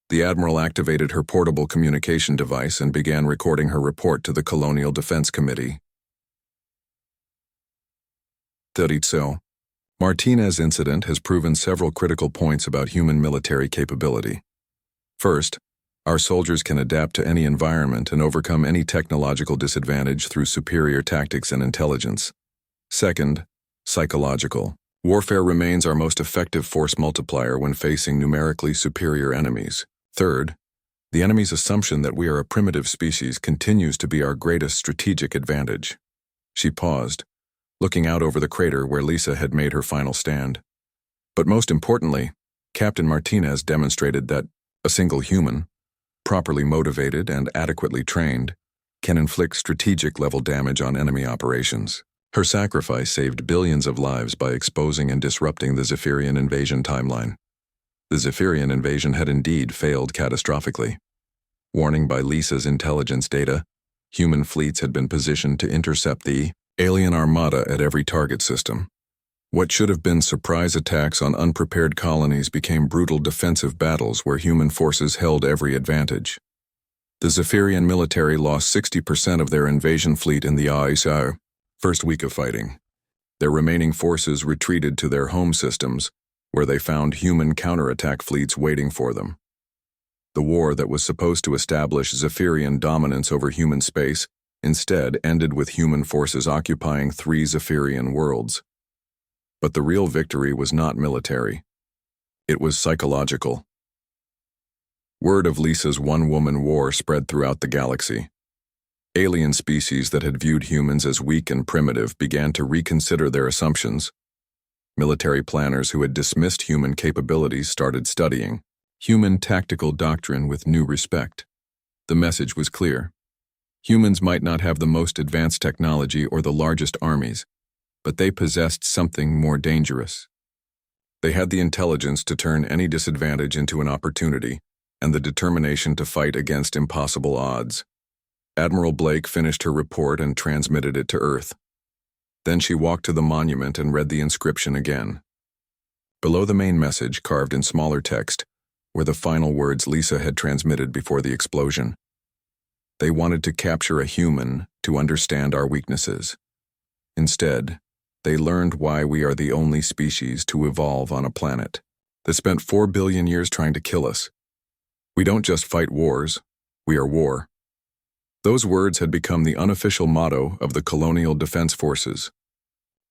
The Admiral activated her portable communication device and began recording her report to the Colonial Defense Committee. Terrizzo, Martinez incident has proven several critical points about human military capability. First, our soldiers can adapt to any environment and overcome any technological disadvantage through superior tactics and intelligence. Second, psychological. Warfare remains our most effective force multiplier when facing numerically superior enemies. Third, the enemy's assumption that we are a primitive species continues to be our greatest strategic advantage. She paused, looking out over the crater where Lisa had made her final stand. But most importantly, Captain Martinez demonstrated that a single human, properly motivated and adequately trained, can inflict strategic-level damage on enemy operations. Her sacrifice saved billions of lives by exposing and disrupting the Zephyrian invasion timeline. The Zephyrian invasion had indeed failed catastrophically. Warning by Lisa's intelligence data, human fleets had been positioned to intercept the alien armada at every target system. What should have been surprise attacks on unprepared colonies became brutal defensive battles where human forces held every advantage. The Zephyrian military lost 60% of their invasion fleet in the HFY first week of fighting. Their remaining forces retreated to their home systems, where they found human counterattack fleets waiting for them. The war that was supposed to establish Zephyrian dominance over human space instead ended with human forces occupying 3 Zephyrian worlds. But the real victory was not military. It was psychological. Word of Lisa's one-woman war spread throughout the galaxy. Alien species that had viewed humans as weak and primitive began to reconsider their assumptions. Military planners who had dismissed human capabilities started studying human tactical doctrine with new respect. The message was clear. Humans might not have the most advanced technology or the largest armies, but they possessed something more dangerous. They had the intelligence to turn any disadvantage into an opportunity, and the determination to fight against impossible odds. Admiral Blake finished her report and transmitted it to Earth. Then she walked to the monument and read the inscription again. Below the main message, carved in smaller text, were the final words Lisa had transmitted before the explosion. They wanted to capture a human to understand our weaknesses. Instead, they learned why we are the only species to evolve on a planet that spent 4 billion years trying to kill us. We don't just fight wars, we are war. Those words had become the unofficial motto of the colonial defense forces.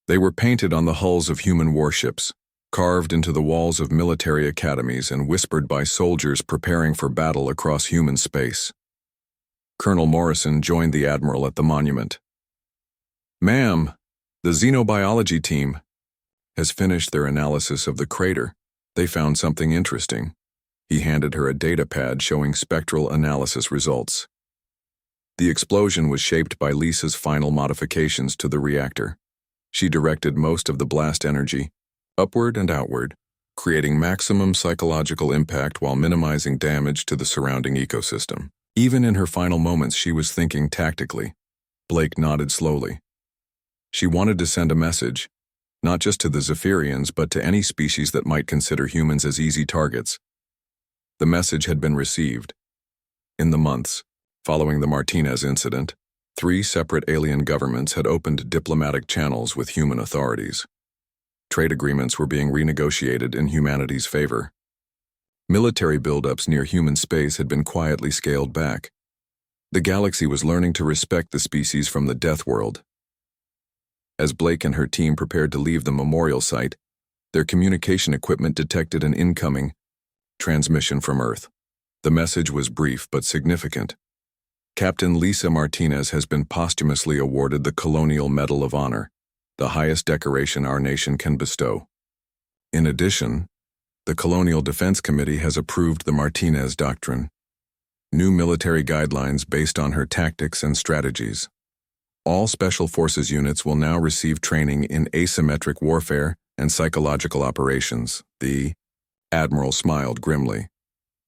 They were painted on the hulls of human warships, carved into the walls of military academies, and whispered by soldiers preparing for battle across human space. Colonel Morrison joined the Admiral at the monument. "Ma'am, the xenobiology team has finished their analysis of the crater. They found something interesting." He handed her a data pad showing spectral analysis results. The explosion was shaped by Lisa's final modifications to the reactor. She directed most of the blast energy upward and outward, creating maximum psychological impact while minimizing damage to the surrounding ecosystem. Even in her final moments, she was thinking tactically. Blake nodded slowly. She wanted to send a message, not just to the Zephyrians but to any species that might consider humans as easy targets. The message had been received. In the months following the Martinez incident, 3 separate alien governments had opened diplomatic channels with human authorities. Trade agreements were being renegotiated in humanity's favor. Military buildups near human space had been quietly scaled back. The galaxy was learning to respect the species from the deathworld. As Blake and her team prepared to leave the memorial site, their communication equipment detected an incoming transmission from Earth. The message was brief but significant. Captain Lisa Martinez has been posthumously awarded the Colonial Medal of Honor, the highest decoration our nation can bestow. In addition, the Colonial Defense Committee has approved the Martinez Doctrine, new military guidelines based on her tactics and strategies. All Special Forces units will now receive training in asymmetric warfare and psychological operations. The Admiral smiled grimly.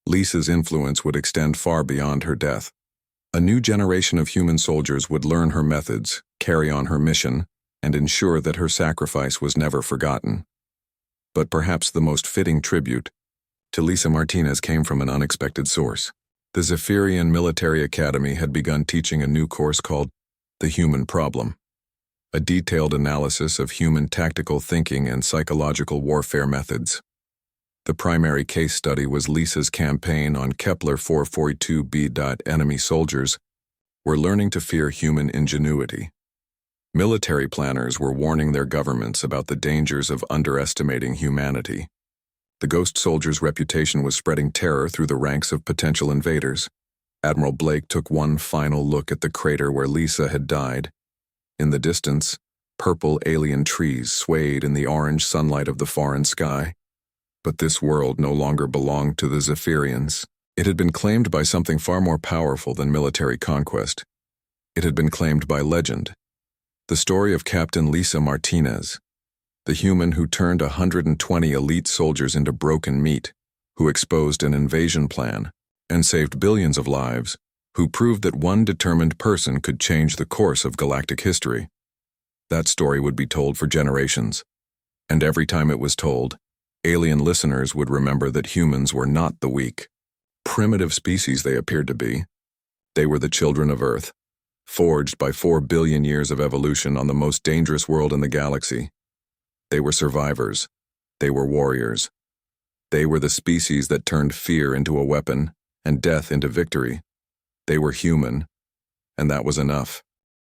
Lisa's influence would extend far beyond her death. A new generation of human soldiers would learn her methods, carry on her mission, and ensure that her sacrifice was never forgotten. But perhaps the most fitting tribute to Lisa Martinez came from an unexpected source. The Zephyrian Military Academy had begun teaching a new course called The Human Problem, a detailed analysis of human tactical thinking and psychological warfare methods. The primary case study was Lisa's campaign on Kepler 442b. Enemy soldiers were learning to fear human ingenuity. Military planners were warning their governments about the dangers of underestimating humanity. The ghost soldier's reputation was spreading terror through the ranks of potential invaders. Admiral Blake took one final look at the crater where Lisa had died. In the distance, purple alien trees swayed in the orange sunlight of the foreign sky. But this world no longer belonged to the Zephyrians. It had been claimed by something far more powerful than military conquest. It had been claimed by legend. The story of Captain Lisa Martinez, the human who turned 120 elite soldiers into broken meat, who exposed an invasion plan and saved billions of lives, who proved that one determined person could change the course of galactic history. That story would be told for generations, and every time it was told, alien listeners would remember that humans were not the weak, primitive species they appeared to be. They were the children of Earth, forged by 4 billion years of evolution on the most dangerous world in the galaxy. They were survivors. They were warriors. They were the species that turned fear into a weapon and death into victory. They were human, and that was enough.